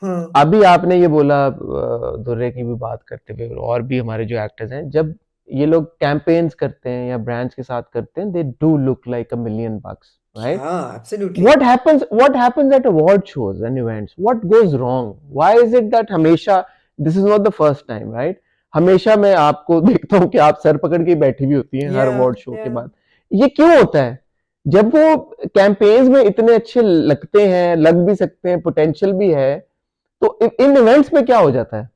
हाँ। अभी आपने ये बोला, दुर्रे की भी बात करते हुए, और भी हमारे जो एक्टर्स हैं, जब ये लोग कैंपेन्स करते हैं या ब्रांड्स के साथ करते हैं, they do look like a million bucks, right? हाँ, absolutely. What happens at award shows and events? What goes wrong? Why is it that हमेशा, this is not the first time, right? हमेशा मैं आपको देखता हूँ कि आप सर पकड़ के बैठी हुई होती हैं हर या अवार्ड शो या के बाद। ये क्यों होता है? जब वो कैंपेन्स में इतने अच्छे लगते हैं, लग भी सकते हैं, पोटेंशियल भी है, तो इन इवेंट्स में क्या हो जाता है?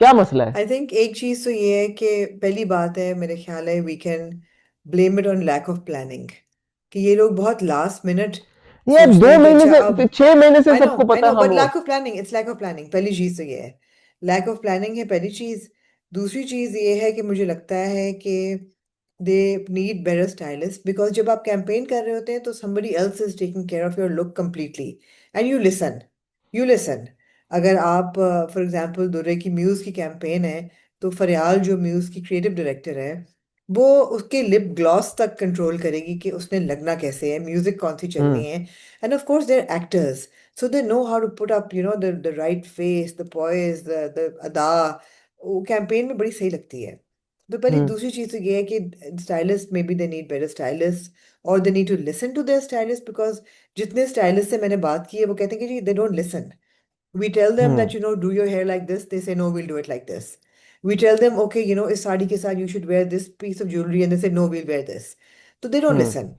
क्या मसला है? आई थिंक एक चीज तो ये है कि पहली बात है, मेरे ख्याल है we can blame it on lack of planning, कि ये लोग बहुत लास्ट मिनट ये सोचते दो हैं कि महीने अच्छा अब। से 6 महीने से सबको आई पता नो है हम बट वो। Lack of planning, it's lack of planning, पहली चीज तो ये है, लैक ऑफ प्लानिंग है पहली चीज। दूसरी चीज ये है कि मुझे लगता है कि दे नीड बेटर स्टाइलिस्ट, बिकॉज जब आप कैंपेन कर रहे होते हैं तो somebody else is taking care of your look completely, and you listen. अगर आप फॉर एग्जांपल दुर्रे की म्यूज की कैंपेन है, तो फरियाल जो म्यूज की क्रिएटिव डायरेक्टर है, वो उसके लिप ग्लॉस तक कंट्रोल करेगी कि उसने लगना कैसे है, म्यूजिक कौन सी चलनी हम्म। है। End of course there actors, so they know how to put up the right face, the poise, the अदा, वो कैंपेन में बड़ी सही लगती है। तो पहली हम्म। दूसरी चीज तो ये है कि stylist may be they need better stylist, और they need to listen to their stylist, because जितने स्टाइलिस्ट से मैंने बात की है वो कहते हैं कि जी they don't listen. We tell them hmm. that, do your hair like this. They say, no, we'll do it like this. We tell them, okay, इस साड़ी के साथ you should wear this piece of jewelry, and they say, no, we'll wear this. तो they don't हम्म। listen.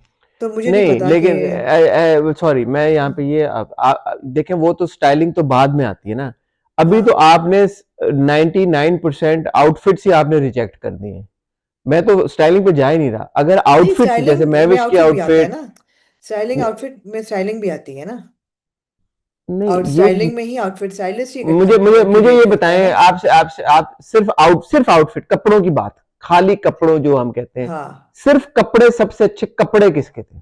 तो मुझे नहीं नहीं, पता कि लेकिन सॉरी, मैं यहाँ पे ये देखें, वो तो स्टाइलिंग तो बाद में आती है ना। अभी तो हाँ, आपने 99% आउटफिट्स ही आपने रिजेक्ट कर दिए हैं। मैं तो स्टाइलिंग पे जा ही नहीं रहा। अगर नहीं, आउटफिट्स, जैसे स्टाइलिंग में महविश की आउटफिट भी आता है आउटफिट, ना, स्टाइलिंग आउटफिट में स्टाइलिंग भी आती है ना, और नहीं, ये स्टाइलिंग में ही आउटफिट स्टाइलिस्ट ही मुझे मुझे मुझे ये क्रिएट करता है बताएं, ना। आपसे आपसे आप सिर्फ आउटफिट, कपड़ों की बात, खाली कपड़ों जो हम कहते हैं, हाँ। सिर्फ कपड़े, सबसे अच्छे कपड़े किसके थे?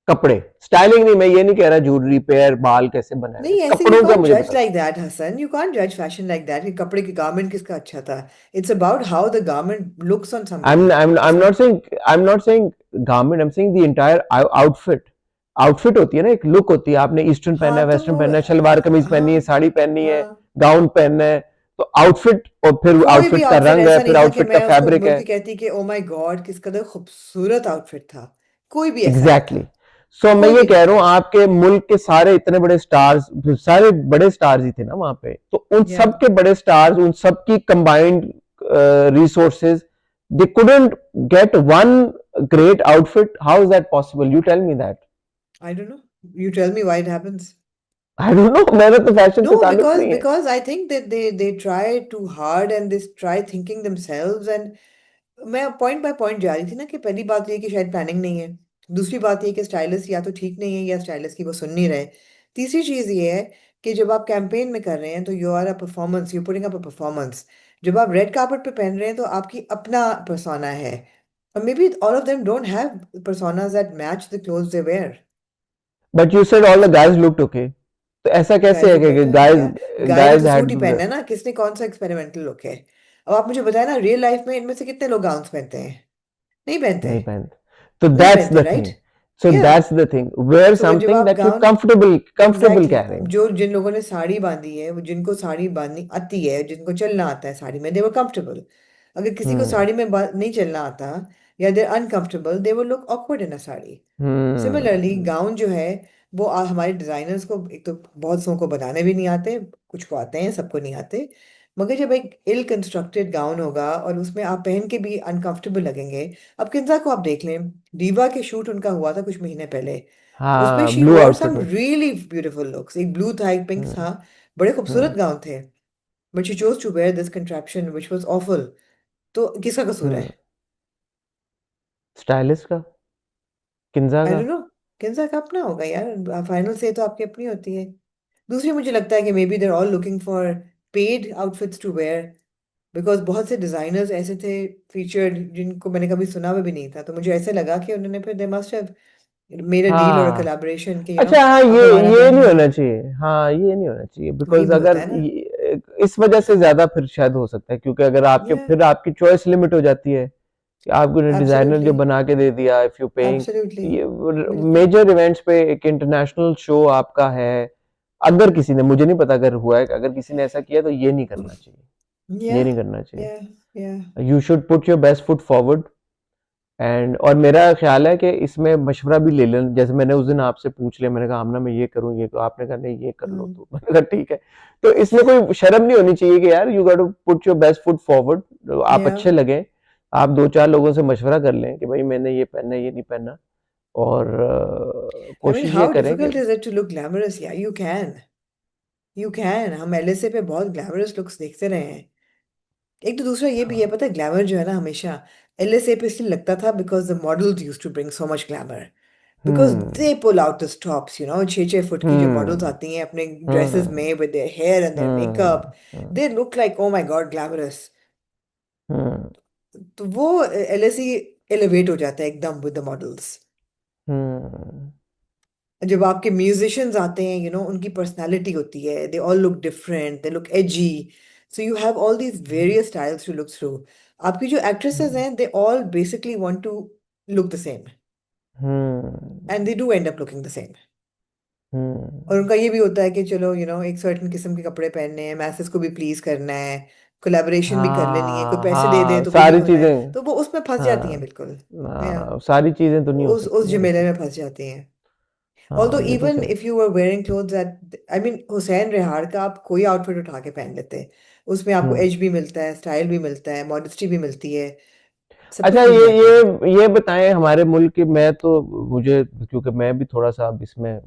कपड़े, स्टाइलिंग नहीं, मैं ये नहीं कह रहा ज्वेलरी, पेयर, बाल कैसे बनाए थे, नहीं, ऐसे यू कपड़ों का कांट मुझे जज बता। Like that Hasan, you can't जज फैशन लाइक दैट कि कपड़े की गारमेंट किसका अच्छा था। It's about how the garment looks on somebody. I'm not saying, garment, I'm saying the entire outfit। Outfit होती है ना, एक लुक होती है, आपने ईस्टर्न पहना हाँ है, तो वेस्टर्न पहना है, शलवार कमीज पहनी है, हाँ। साड़ी पहनी है, हाँ, गाउन पहनना है, तो आउटफिट, और फिर कोई भी आउटफिट का आउटफिट रंग है, ऐसा नहीं फिर था कि आउटफिट का मैं उसको फैब्रिक बोल है। के कहती कि ओ माय गॉड किस कदर खूबसूरत आउटफिट था। कोई भी ऐसा नहीं एग्जैक्टली था। exactly। सो मैं कोई ये भी नहीं कह रहा था। हूँ, आपके मुल्क के सारे इतने बड़े स्टार्स, सारे बड़े स्टार्स ही थे ना वहां पे, तो उन या सब के बड़े स्टार्स, उन सब की combined resources, they couldn't get one great outfit. How is that possible? You tell me that. I don't know, you tell me why it happens. I don't know, मेरा तो फैशन से No, ताल्लुक because नहीं है। because I think that they try too hard, and they try thinking themselves, and मैं पॉइंट बाय पॉइंट जा रही थी ना, कि पहली बात ये कि शायद प्लानिंग नहीं है, दूसरी बात ये कि स्टाइलिस्ट या तो ठीक नहीं है या स्टाइलिस्ट की वो सुन नहीं रहे, तीसरी चीज ये है कि जब आप कैंपेन में कर रहे हैं तो you are a performance, you putting up a performance. जब आप रेड कार्पेट पे पहन रहे हैं तो आपकी अपना पर्सोना है, or maybe all of them don't have personas that match the clothes they wear. But you said all the guys looked okay. तो ऐसा कैसे गाइस है लुक कि बेटर, guys या गाय ने guys तो सूट had ही पहनना है ना, किसने कौन सा एक्सपेरिमेंटल लुक है? अब आप मुझे बताए ना, रियल लाइफ में इनमें से कितने लोग गाउन्स पहनते हैं? नहीं पहनते, नहीं पहनते. तो नहीं that's पहनते, the राइट? thing. So या that's the thing. Wear सो जब something आप that you're gown, comfortable exactly carrying. जो जिन लोगों ने साड़ी बांधी है, वो जिनको साड़ी बांधनी आती है, जिनको चलना आता है साड़ी में, दे वर कंफर्टेबल. अगर किसी को Hmm. साड़ी में नहीं चलना आता, या they uncomfortable, they will look awkward in a sari. Similarly Hmm. Gown जो है, वो हमारे डिजाइनर्स को, एक तो बहुत सौ को बनाने भी नहीं आते, कुछ को आते हैं, सबको नहीं आते. मगर जब एक इल कंस्ट्रक्टेड गाउन होगा और उसमें आप पहन के भी अनकंफर्टेबल लगेंगे. अब किन्जा को आप देख लें, दीवा के शूट उनका हुआ था कुछ महीने पहले. उसमें हाँ, she blue wore outfit some में. Really beautiful looks. एक ब्लू था, एक पिंक हम्म. था, बड़े खूबसूरत हम्म. गाउन थे. But she chose to wear this contraption which was awful. तो किसका कसूर है? हम्म. स्टाइलिस्ट का, किंजा आई का. Don't know. किन्जा का अपना होगा यार, फाइनल से तो आपकी अपनी होती है. दूसरी मुझे लगता है कि maybe they're all looking for paid outfits to wear. Because बहुत से डिजाइनर्स ऐसे थे फीचर्ड, जिनको मैंने कभी सुना हुआ भी नहीं था, तो मुझे ऐसे लगा कि उन्होंने फिर they must have made a deal और अ हाँ. कोलैबोरेशन कि अच्छा, हाँ, आप हमारा ये नहीं पहनिए. होना चाहिए. हाँ, ये नहीं होना चाहिए, वही बिकॉज भी होता अगर है ना. इस वजह से ज्यादा फिर शायद हो सकता है, क्योंकि अगर आपके या फिर आपकी चॉइस लिमिट हो जाती है कि आपको डिजाइनर जो एब्सोल्युटली, बना के दे दिया, इफ यू पेइंग. एब्सोल्युटली, ये बिल्कुल. मेजर इवेंट्स पे एक इंटरनेशनल शो आपका है, अगर किसी ने, मुझे नहीं पता अगर हुआ है, अगर किसी ने ऐसा किया तो ये नहीं करना चाहिए. या ये नहीं करना चाहिए. या या you should put your best foot forward. And और मेरा ख्याल है कि इसमें मशवरा भी ले लें. जैसे मैंने उस दिन आपसे पूछ लिया, मैंने कहा आमना मैं ये करूं, ये करूं, आपने कहा नहीं ये कर लो, तो मैंने कहा ठीक है. तो इसमें कोई शर्म नहीं होनी चाहिए कि यार you got to put your best foot forward. आप या अच्छे लगे, आप दो चार लोगों से मशवरा कर लें कि भाई मैंने ये पहनना है, ये नहीं पहनना. और आई मीन कोशिश ये हाउ करें कि difficult is it to look glamorous? या यू कैन, यू कैन. हम एलएसए पे बहुत ग्लैमरस लुक्स देखते रहे हैं. एक तो दूसरा ये भी है, हाँ. पता है, ग्लैमर जो है ना, हमेशा एलएसए पे इसलिए लगता था because the models use to bring so much glamour. Because hmm. They pull out the stops, 6-6 foot की जो मॉडल्स हम्म. आती हैं अपने ड्रेसेस हम्म. में, with their hair and their hmm. Makeup, they look like oh my god glamorous. Hmm. तो वो एलएसए एलिवेट हो जाता है एकदम विद द मॉडल्स. हम्म. जब आपके म्यूजिशियंस आते हैं, उनकी पर्सनालिटी होती है, they all look different, they look edgy. So you have all these various styles to look through. आपकी जो एक्ट्रेसेस हैं, they all basically want to look the same, and hmm. They do end up looking the same. और हम्म. उनका ये भी होता है कि चलो एक सर्टेन किस्म के कपड़े पहनने हैं, मैसेज को भी प्लीज करना है, कोलैबोरेशन भी कर लेनी है, कोई हाँ, पैसे दे दे हाँ, तो वो भी सारी होना है, चीज़ें. तो वो उसमें फंस जाती हैं हाँ, बिल्कुल. या हाँ, सारी चीज़ें तो नहीं हो उस सकती ना झमेले देखिए. में फंस जाती हैं. हाँ, Although ये तो even सही. if you were wearing clothes that, I mean, Hussain रेहाड़ का आप कोई आउटफिट उठा के पहन लेते, उसमें आपको हुँ. एज भी मिलता है, स्टाइल भी मिलता है, मॉडेस्टी भी मिलती है, सब अच्छा, कुछ मिल ये जाता है. ये बताएँ हमारे मुल्क के, मैं तो मुझे, क्योंकि मैं भी थोड़ा-सा अब इसमें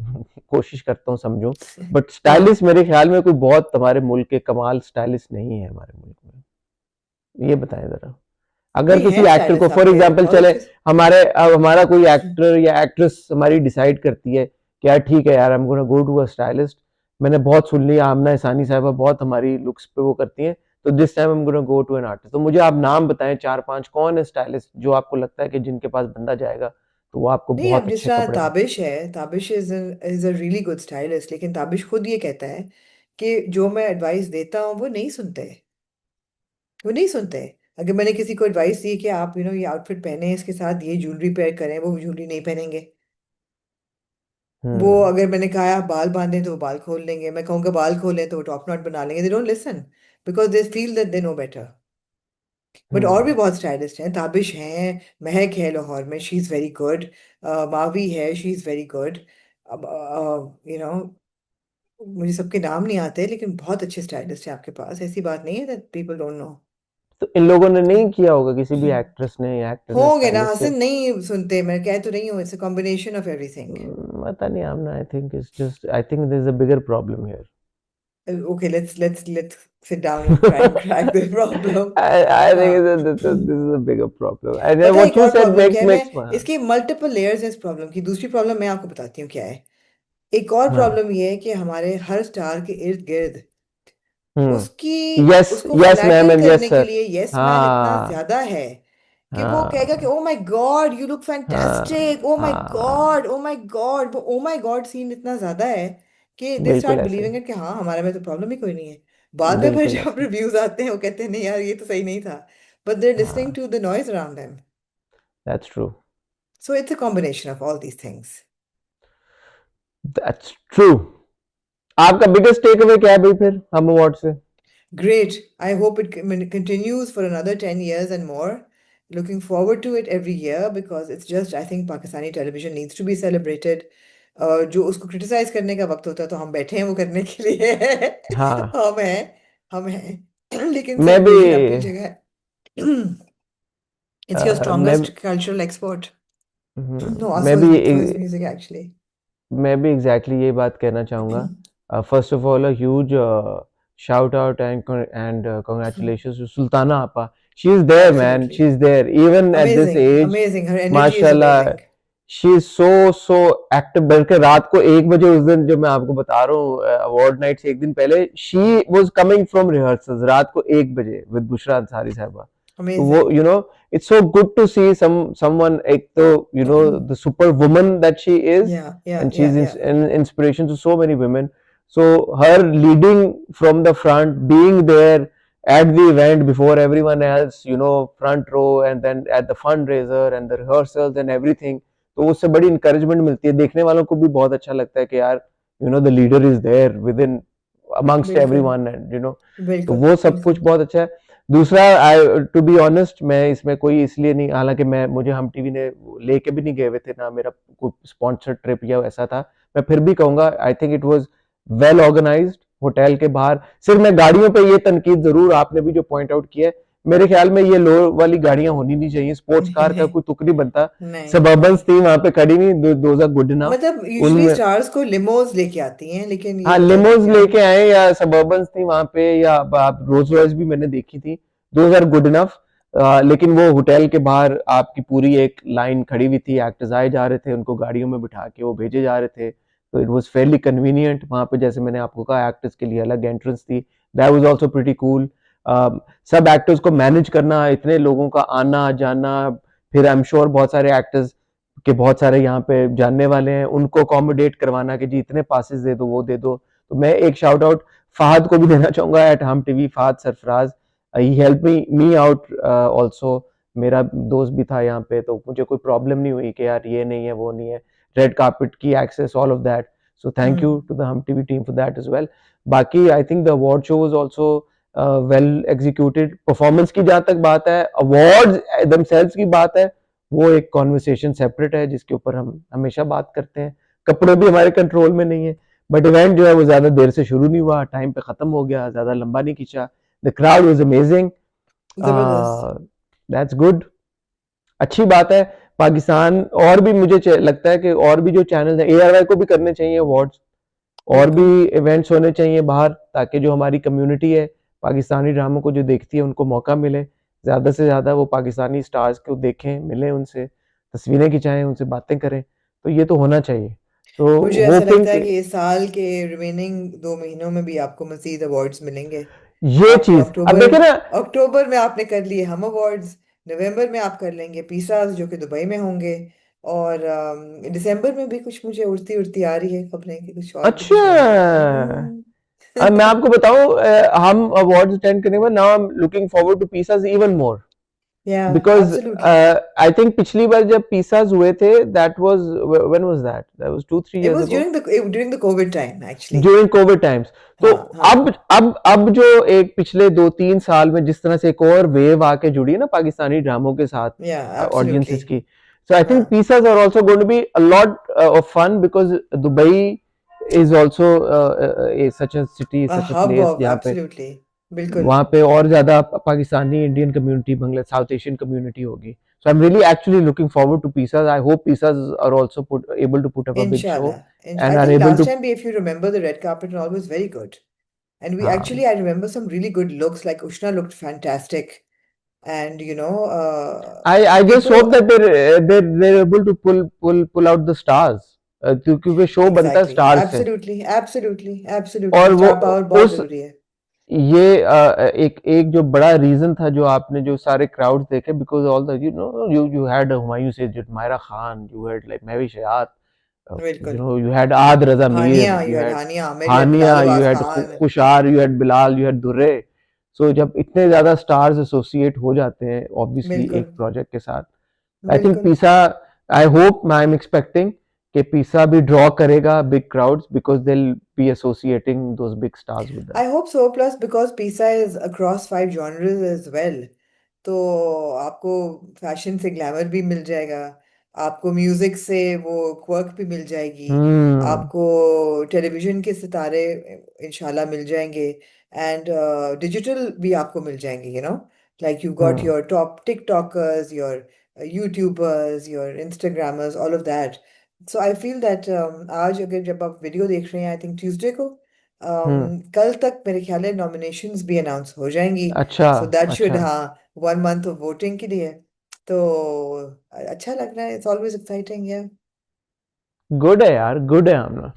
कोशिश करता हूँ समझूँ, बट हाँ. स्टाइलिस्ट मेरे ख्याल में कोई बहुत हमारे मुल्क के कमाल स्टाइलिस्ट नहीं है हमारे मुल्क में. ये बताएँ ज़रा. अगर नहीं, किसी है एक्टर को स्टाइलिस्ट फॉर आपके एग्जांपल बहुत चले, अच्छे. हमारा कोई एक्टर या एक्ट्रेस हमारी डिसाइड करती है कि यार ठीक है यार, I am gonna go to a stylist. मैंने बहुत सुन लिया, आमना इसानी साहिबा बहुत हमारी लुक्स पे वो करती हैं, तो this time I am gonna go to an artist. तो मुझे आप नाम बताएं चार पांच, कौन है स्टाइलिस्ट जो आपको लगता है कि जिनके पास बंदा जाएगा तो वो आपको नहीं, बहुत अब जिस अच्छे तरह कपड़े में. ताबिश है, Tabish is a really good stylist, लेकिन ताबिश खुद ये कहता है कि जो मैं एडवाइस देता हूँ वो नहीं सुनते, वो नहीं सुनते. अगर मैंने किसी को एडवाइस दी कि आप ये आउटफिट पहने, इसके साथ ये ज्वेलरी पेयर करें, वो ज्वेलरी नहीं पहनेंगे. वो हम्म. अगर मैंने कहा आप बाल बांधें तो वो बाल खोल लेंगे, मैं कहूँगा बाल खोलें तो वो टॉप नॉट बना लेंगे. दे don't listen because they feel that they know better. But और भी हम्म. बहुत स्टाइलिस्ट हैं, ताबिश हैं, महक है लाहौर में, she is very good. Mavi है, शी इज़ वेरी गुड. अब यू नो मुझे सबके नाम नहीं आते, लेकिन बहुत अच्छे स्टाइलिस्ट हैं आपके पास, ऐसी बात नहीं है दैट पीपल डोंट नो. तो इन लोगों ने नहीं किया होगा, किसी भी एक्ट्रेस ने या एक्टर ने होंगे ना स्टाइलिस्ट के. हसन, नहीं सुनते, मैं कह तो रही हूँ, it's a combination of everything. पता नहीं, Amna, I think it's just, I think there is a bigger problem here. Okay, let's sit down and try and crack the problem. I think हाँ. this is a bigger problem. And then पता है what एक you और said प्रॉब्लम क्या makes है? makes इसकी मल्टीपल लेयर्स है इस प्रॉब्लम की. दूसरी प्रॉब्लम मैं आपको बताती हूँ क्या है. एक और हाँ. प्रॉब्लम ये है कि हमारे हर स्टार के इर्द गिर्द उसकी यस उसको yes ma'am flatter and yes करने के सर. लिए यस मैन इतना हाँ. ज्यादा है कि वो कहेगा कि हाँ ओ माय गॉड यू लुक हाँ फैंटास्टिक, ओ माय हाँ, गॉड, ओ माय गॉड। वो ओ माय गॉड सीन इतना ज्यादा है कि दे बिल्कुल स्टार्ट ऐसे, बिलीविंग इट कि हाँ हमारे में तो प्रॉब्लम ही कोई नहीं है। बाद में फिर बिल्कुल जब ऐसे, रिव्यूज आते हैं वो कहते हैं नहीं यार ये तो सही नहीं था, बट दे लिसनिंग हाँ, to the noise around them. That's true, so it's a combination of all these things. That's true. आपका बिगेस्ट टेक अवे क्या है भाई फिर हम अवार्ड से? Great. I hope it continues for another 10 years and more. Looking forward to it every year because it's just, I think Pakistani television needs to be celebrated. जो उसको क्रिटिसाइज करने का वक्त होता है तो हम बैठे हैं वो करने के लिए। हाँ, हम हैं लेकिन मैं भी, सेलिब्रेशन अपनी जगह है। It's your मैं strongest cultural export. No, मैं also his music actually. भी एग्जैक्टली यही बात कहना चाहूँगा। First of all a huge shout out and congratulations to Sultana apa. She is there man, she Absolutely. Is there even at this Amazing. Age, Amazing. Her energy is माशाल्लाह। amazing. She is so active, बल्कि रात को 1 बजे उस दिन जो मैं आपको बता रहा हूँ अवार्ड नाइट से एक दिन पहले, she was coming from rehearsals रात को 1 बजे विद बुशरा अंसारी साहबा। तो वो Amazing. You know, it's so good to see someone, एक तो you know the super woman that she is, Yeah, yeah, and yeah, she's yeah. an inspiration to so many women. So her leading from the front, being there at the event before everyone else, you know, front row, and then at the fundraiser and the rehearsals and everything, तो उससे बड़ी इंकरेजमेंट मिलती है, देखने वालों को भी बहुत अच्छा लगता है कि यार you know the leader is there within amongst बिल्कुल एवरीवन, एंड यू नो, तो बिल्कुल वो सब कुछ बिल्कुल। बहुत अच्छा है। दूसरा, आई टू बी ऑनेस्ट, मैं इसमें कोई इसलिए नहीं, हालांकि मैं, मुझे हम टीवी ने लेके भी नहीं गए हुए थे ना, मेरा कोई स्पॉन्सर्ड ट्रिप या ऐसा था, मैं फिर भी कहूंगा I think it was well organised. Hotel के बाहर सिर्फ मैं गाड़ियों पे ये तनकीद जरूर, आपने भी जो पॉइंट आउट किया है, मेरे ख्याल में ये लो वाली गाड़ियां होनी नहीं चाहिए, स्पोर्ट्स नहीं कार का नहीं कोई तुक नहीं बनता। नहीं सबर्बन नहीं। थी वहां पे खड़ी नहीं, दोज आर गुड इनफ। मतलब यूजुअली उनमें, स्टार्स को लिमोज लेके आती हैं लेकिन ये हाँ, होता है कि लिमोज यार। लेके आए या सबर्बन्स थी वहां पे, या आप रोज रॉयस भी मैंने देखी थी, दोज आर गुड इनफ। लेकिन वो होटल के बाहर आपकी पूरी एक लाइन खड़ी हुई थी, एक्टर्स आए जा रहे थे, उनको गाड़ियों में बिठा के वो भेजे जा रहे थे, तो इट वाज फेयरली कन्वीनियंट। वहां पे जैसे मैंने आपको कहा एक्टर्स के लिए अलग एंट्रेंस थी, that was also pretty cool. सब एक्टर्स को मैनेज करना, इतने लोगों का आना जाना, फिर आई एम श्योर बहुत सारे एक्टर्स कि बहुत सारे यहाँ पे जानने वाले हैं, उनको अकोमोडेट करवाना कि जी इतने पासेस दे दो, वो दे दो। तो मैं एक शाउट आउट फहद को भी देना चाहूंगा एट हम टीवी, फहद सरफराज, ही हेल्प मी आउट आल्सो। मेरा दोस्त भी था यहाँ पे, तो मुझे कोई प्रॉब्लम नहीं हुई कि यार ये नहीं है वो नहीं है, रेड कार्पेट की access, all of that. So thank you hmm. To the Hum TV team for that as well. बाकी I think the award show was also well executed. Performance की जहां तक बात है, अवार्ड्स दमसेल्व्स की बात है, वो एक कॉन्वर्सेशन सेपरेट है जिसके ऊपर हम हमेशा बात करते हैं। कपड़े भी हमारे कंट्रोल में नहीं है, बट इवेंट जो है वो ज्यादा देर से शुरू नहीं हुआ, टाइम पे खत्म हो गया, ज्यादा लंबा नहीं खींचा। द क्राउड वाज अमेजिंग, जबरदस्त। दैट्स गुड, अच्छी बात है। पाकिस्तान और भी मुझे लगता है कि और भी जो चैनल है, ARY को भी करने चाहिए अवार्ड्स, और भी बिल्कुल। इवेंट्स होने चाहिए बाहर, ताकि जो हमारी कम्युनिटी है पाकिस्तानी ड्रामों को जो देखती है उनको मौका मिले, ज़्यादा से ज़्यादा वो पाकिस्तानी स्टार्स को देखें, मिलें उनसे, तस्वीरें खिंचाएं, उनसे बातें करें, तो ये तो होना चाहिए। तो मुझे ऐसा होपिंग लगता है कि कि इस साल के रिमेनिंग 2 महीनों में भी आपको मजीद अवार्ड्स मिलेंगे। ये आपको चीज़ अब अक्टूबर देखें ना, अक्टूबर में आपने कर लिए हम अवार्ड्स, नवंबर में आप कर लेंगे पीसाज जो कि दुबई में होंगे, और दिसंबर में भी कुछ मुझे उड़ती उड़ती आ रही है खबरें कि कुछ और भी कुछ होने वाला है। अच्छा, अब मैं आपको बताऊं, हम अवार्ड्स अटेंड करने के बाद now I am looking forward to PISA even more, yeah because absolutely. I think पिछली बार जब पिसाज हुए थे, that was, when was that was 2-3 it years was ago, during the Covid time actually. During Covid times. तो हाँ हाँ। अब जो एक पिछले 2-3 साल में जिस तरह से एक और वेव आके जुड़ी है ना पाकिस्तानी ड्रामों के साथ या एब्सोल्युटली। ऑडियंसेस की, so I think हाँ। pizzas are also going to be a lot of fun, because Dubai is also such a city, such a hub place of जहाँ पे, एब्सोल्युटली। बिल्कुल। वहाँ पे और ज्यादा Pakistani Indian community, Bangla south Asian community होगी। So I'm really actually looking forward to pizzas. I hope pizzas are also able to put up a big show Inshallah. and I are think able last to, time, if you remember, the red carpet and all was very good. And we um, actually, I remember some really good looks, like Ushna looked fantastic. And, I just people, hope that they're able to pull out the stars, क्योंकि शो बनता है exactly. स्टार से, Absolutely. Absolutely. Absolutely. और वो Star power बहुत उस जरूरी है। ये एक एक जो बड़ा रीजन था जो आपने जो सारे क्राउड्स देखे, because all the you had Humayun Saeed, Maira Khan, you had like Mahwish Hayat, बिल्कुल। you had Aad Raza Mir, Hania, you you had had Hania Aamir, you had Hania, Bilal you Abbas had Khan. Khushhal, you had Bilal, you had Durre. So जब इतने ज्यादा स्टार्स एसोसिएट हो जाते हैं ऑब्वियसली बिल्कुल। एक प्रोजेक्ट के साथ, आई थिंक बिल्कुल। पीसा, I hope, I am expecting कि पीसा भी ड्रॉ करेगा big crowds because they will be associating those big stars with them. I hope so, plus because pizza is across 5 genres as well. तो आपको फैशन से ग्लैमर भी मिल जाएगा, आपको म्यूजिक से वो क्वर्क भी मिल जाएगी, हम्म. आपको टेलीविजन के सितारे इंशाल्लाह मिल जाएंगे, एंड डिजिटल भी आपको मिल जाएंगे, like you got hmm. Your top TikTokers, your YouTubers, your Instagrammers, all of that. So I feel that आज अगर जब आप वीडियो देख रहे हैं, आई थिंक ट्यूसडे को, हम्म. कल तक मेरे ख्याल है नॉमिनेशंस भी अनाउंस हो जाएंगी. अच्छा. सो दैट शुड, अच्छा. हाँ, 1 मंथ ऑफ वोटिंग के लिए. तो अच्छा लग रहा है. It's always exciting. या गुड है यार, गुड है आमना.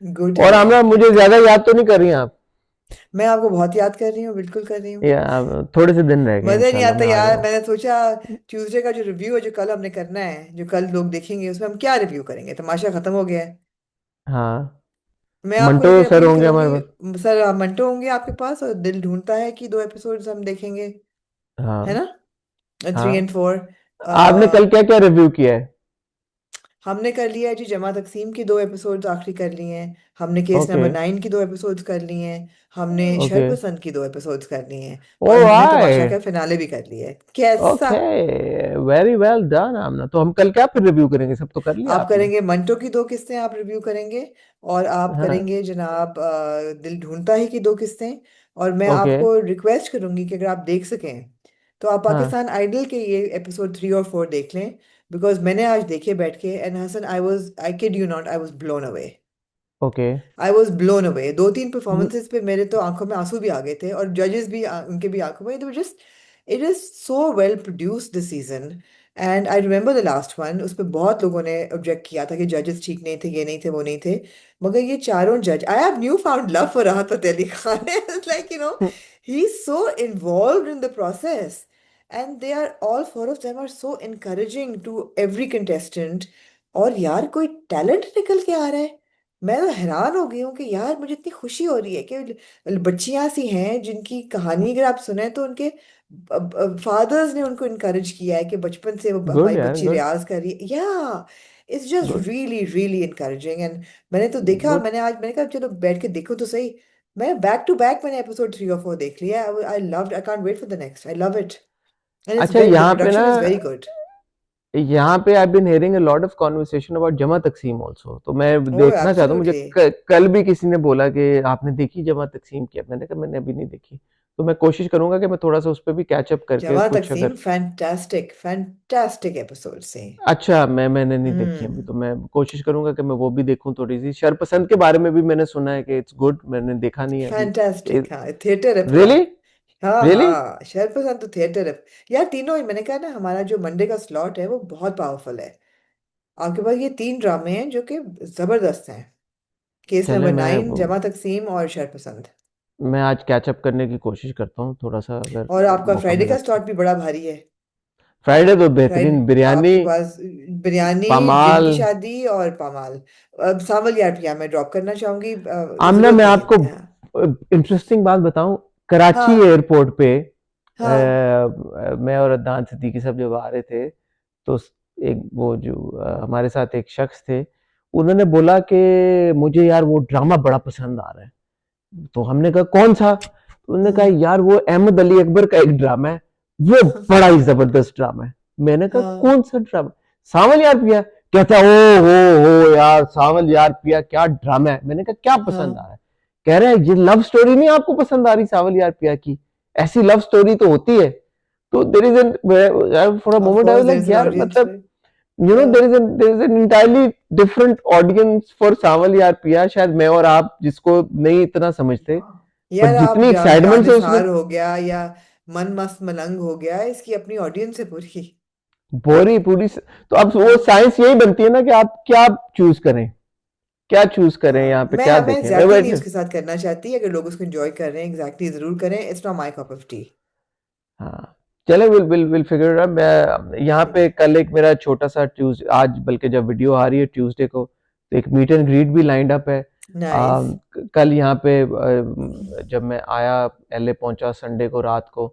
गुड और है. आमना मुझे बिल्कुल. ज्यादा याद तो नहीं कर रही हैं आप? मैं आपको बहुत याद कर रही हूँ, बिल्कुल कर रही हूँ. या थोड़े से दिन रह गए, मजा नहीं इंशाल्लाह आता मैं आ यार. जाऊंगा. मैंने सोचा ट्यूसडे का जो रिव्यू है, जो कल हमने करना है, जो कल लोग देखेंगे, उसमें हम क्या रिव्यू करेंगे? तमाशा खत्म हो गया है. हाँ. मैं आपको मंटो लेकिन सर अपील होंगे हमारे पास. करूंगी, सर मंटो होंगे आपके पास, और दिल ढूंढता है कि 2 एपिसोड्स हम देखेंगे, है हाँ. ना? 3 and 4. आपने कल क्या क्या रिव्यू किया है? हमने कर लिया है जी, जमा तकसीम की 2 एपिसोड्स आखिरी कर लिए हैं. हमने केस ओके. नंबर 9 की 2 एपिसोड्स कर लिए हैं. हमने ओके. शरपसंद की 2 एपिसोड्स कर लिए हैं. ओ और हमने तमाशा आए. का फिनाले भी कर लिया है. कैसा? ओके. वेरी वेल डन आमना. तो हम कल क्या फिर रिव्यू करेंगे? सब तो कर लिया आप आपने. करेंगे मंटो की 2 किस्तें, आप रिव्यू करेंगे. और आप हाँ. करेंगे जनाब दिल ढूंढता है की 2 किस्तें. और मैं ओके. आपको रिक्वेस्ट करूंगी कि अगर आप देख सकें तो आप हाँ. पाकिस्तान आइडल के ये एपिसोड 3 और 4 देख लें. बिकॉज मैंने आज देखे बैठ के, and Hasan, I kid you not, I was blown away. Okay. I was blown away. 2-3 performances पे मेरे तो आंखों में आंसू भी आ गए थे, और जजेस भी, उनके भी आंखों में. Just, it is so well produced this season. And I remember the last one, उस पर बहुत लोगों ने ऑब्जेक्ट किया था कि जजेस ठीक नहीं थे, ये नहीं थे, वो नहीं थे. मगर ये चारों जज, I have new found love for Rahat Fateh Ali Khan. Like, he is so involve in the process, and they are, all 4 of them are so encouraging to every contestant. और यार कोई टैलेंट निकल के आ रहा है. मैं तो हैरान हो गई हूँ कि यार मुझे इतनी खुशी हो रही है कि बच्चियां सी हैं जिनकी कहानी अगर आप सुने तो उनके फादर्स ने उनको इनकरेज किया है कि बचपन से गुड हमारी यार, बच्ची गुड. रियाज कर रही है. या it's just good. Really really encouraging. And मैंने तो देखा, गुड. मैंने कहा चलो बैठ के देखो तो सही. मैं बैक टू बैक मैंने एपिसोड 3 और 4 देख लिया. I love, I can't wait for the next. I love it. And it's अच्छा, वेरी, द यहाँ पे ना, प्रोडक्शन इज वेरी गुड. यहाँ पे I been hearing a lot of conversation about जमा तकसीम आल्सो. तो मैं ओह देखना चाहता हूँ. मुझे एब्सोल्युटली. कल भी किसी ने बोला कि आपने देखी जमा तकसीम की? मैंने कहा मैंने अभी नहीं देखी. तो मैं कोशिश करूंगा कि मैं थोड़ा सा उस पर भी कैचअप करके जमा कुछ तकसीम अगर. फैंटास्टिक फैंटास्टिक एपिसोड से. अच्छा, मैंने नहीं देखी अभी. हम्म. तो मैं कोशिश करूंगा कि मैं वो भी देखूं. थोड़ी सी शरपसंद के बारे में भी मैंने सुना है कि इट्स गुड. मैंने देखा नहीं है अभी. फैंटास्टिक, हाँ, थिएटर है पूरा. रियली? हाँ रियली? हाँ, शहरपसंद तो थिएटर है. यार तीनों ही, मैंने कहा ना, हमारा जो मंडे का स्लॉट है वो बहुत पावरफुल है. आपके पास ये 3 ड्रामे हैं जो कि जबरदस्त हैं. केस चले, नंबर 9, जमा तकसीम, और शहरपसंद. मैं आज कैचअप करने की कोशिश करता हूँ थोड़ा सा, अगर और आपका मौका फ्राइडे मिला का तो. स्लॉट भी बड़ा भारी है. फ्राइडे तो फ्राइडे बेहतरीन बिरयानी, आपके पास बिरयानी, जिन पामाल. की शादी, और पामाल. अब सावल यार पिया मैं ड्रॉप करना चाहूंगी, आमना, जरूरत मैं नहीं आपको है. हाँ. इंटरेस्टिंग बात बताऊं. कराची हाँ. एयरपोर्ट पे हाँ. मैं और अदनान सिद्दीकी सब जब आ रहे थे, तो एक वो जो हमारे साथ एक शख्स थे, उन्होंने बोला कि मुझे यार वो ड्रामा बड़ा पसंद आ रहा है. तो हमने कहा कौन सा? तो उन्होंने कहा हम्म. यार वो अहमद अली अकबर का एक ड्रामा है, वो बड़ा ही जबरदस्त ड्रामा है. मैंने कहा हाँ. कौन सा ड्रामा? सावल यार पिया. कहता ओ हो यार, सावल यार पिया क्या ड्रामा है. मैंने कहा क्या पसंद आ हाँ. रहा है? कह रहे हैं ये लव स्टोरी नहीं आपको पसंद आ रही सावल यार पिया की? ऐसी लव स्टोरी तो होती है. तो there is an, for a Of moment I course, was there like is an यार, audience for मतलब it. देयर हाँ. Is an, entirely different audience for सावल यार पिया. शायद मैं और आप जिसको नहीं इतना समझते, बट यार आप जितनी जान एक्साइटमेंट से उसने. निसार हो गया, या मन मस्त मलंग हो गया, इसकी अपनी ऑडियंस है पूरी. पूरी पूरी तो अब वो हाँ. साइंस यही बनती है ना कि आप क्या चूज करें. क्या चूज करें यहाँ पे, क्या मैं देखें? एग्जैक्टली नहीं उसके साथ करना चाहती, अगर लोग उसको एंजॉय कर रहे हैं एग्जैक्टली जरूर करें, it's not my cup of T. हाँ, चले, विल फिगर इट आउट। मैं यहाँ पे कल एक मेरा छोटा सा आज बल्कि जब वीडियो आ रही है ट्यूसडे को, तो एक मीट एंड ग्रीट भी लाइंड अप है। नाइस। कल यहाँ पे जब मैं आया, एलए पहुंचा संडे को रात को,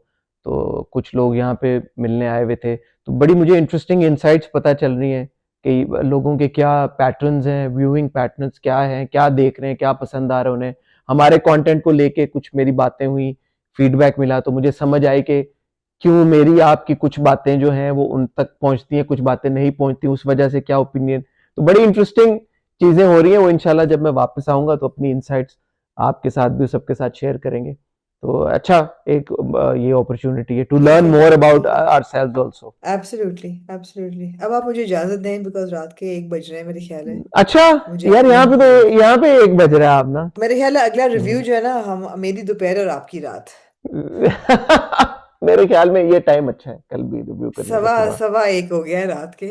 तो कुछ लोग यहाँ पे मिलने आए हुए थे, तो बड़ी मुझे इंटरेस्टिंग इंसाइट्स पता चल रही हैं कि लोगों के क्या पैटर्न्स हैं, व्यूइंग पैटर्न्स क्या हैं, क्या देख रहे हैं, क्या पसंद आ रहा है उन्हें। हमारे कंटेंट को लेके कुछ मेरी बातें हुई, फीडबैक मिला, तो मुझे समझ आई कि क्यों मेरी आपकी कुछ बातें जो हैं वो उन तक पहुंचती हैं, कुछ बातें नहीं पहुंचती, उस वजह से क्या ओपिनियन। तो बड़ी इंटरेस्टिंग चीजें हो रही हैं, वो इंशाल्लाह जब मैं वापस आऊंगा तो अपनी इनसाइट्स आपके साथ भी सबके साथ शेयर करेंगे। तो अच्छा, एक ये अपॉर्चुनिटी है to learn more about ourselves also. Absolutely absolutely. अब आप मुझे इजाजत दें, बिकॉज रात के 1 बज रहे हैं मेरे ख्याल है। अच्छा मुझे यार, कहीं यहाँ पे 1 बज रहा है आप ना। मेरे ख्याल है अगला रिव्यू हम्म। जो है ना, हम मेरी दोपहर और आपकी रात। मेरे ख्याल में ये टाइम अच्छा है कल भी रिव्यू करने का, सवा सुबह। सवा एक हो गया है रात के,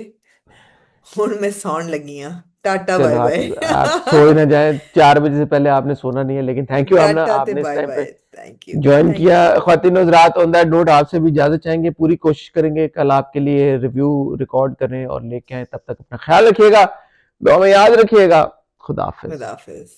हुन मैं सौन लगी हाँ। टाटा चलो, बाय बाय। आप सो ही ना जाए, 4 बजे से पहले आपने सोना नहीं है, लेकिन थैंक यू आमना, टाटा ते आपने इस बाय टाइम पे bye. Thank you. Join thank किया। यू। ख्वातीन रात ऑन दैट नोट आपसे भी इजाजत चाहेंगे, पूरी कोशिश करेंगे कल आपके लिए रिव्यू रिकॉर्ड करें और लेके आए। तब तक अपना ख्याल रखिएगा, दुआ में याद रखिएगा। खुदा हाफिज। खुदा हाफिज।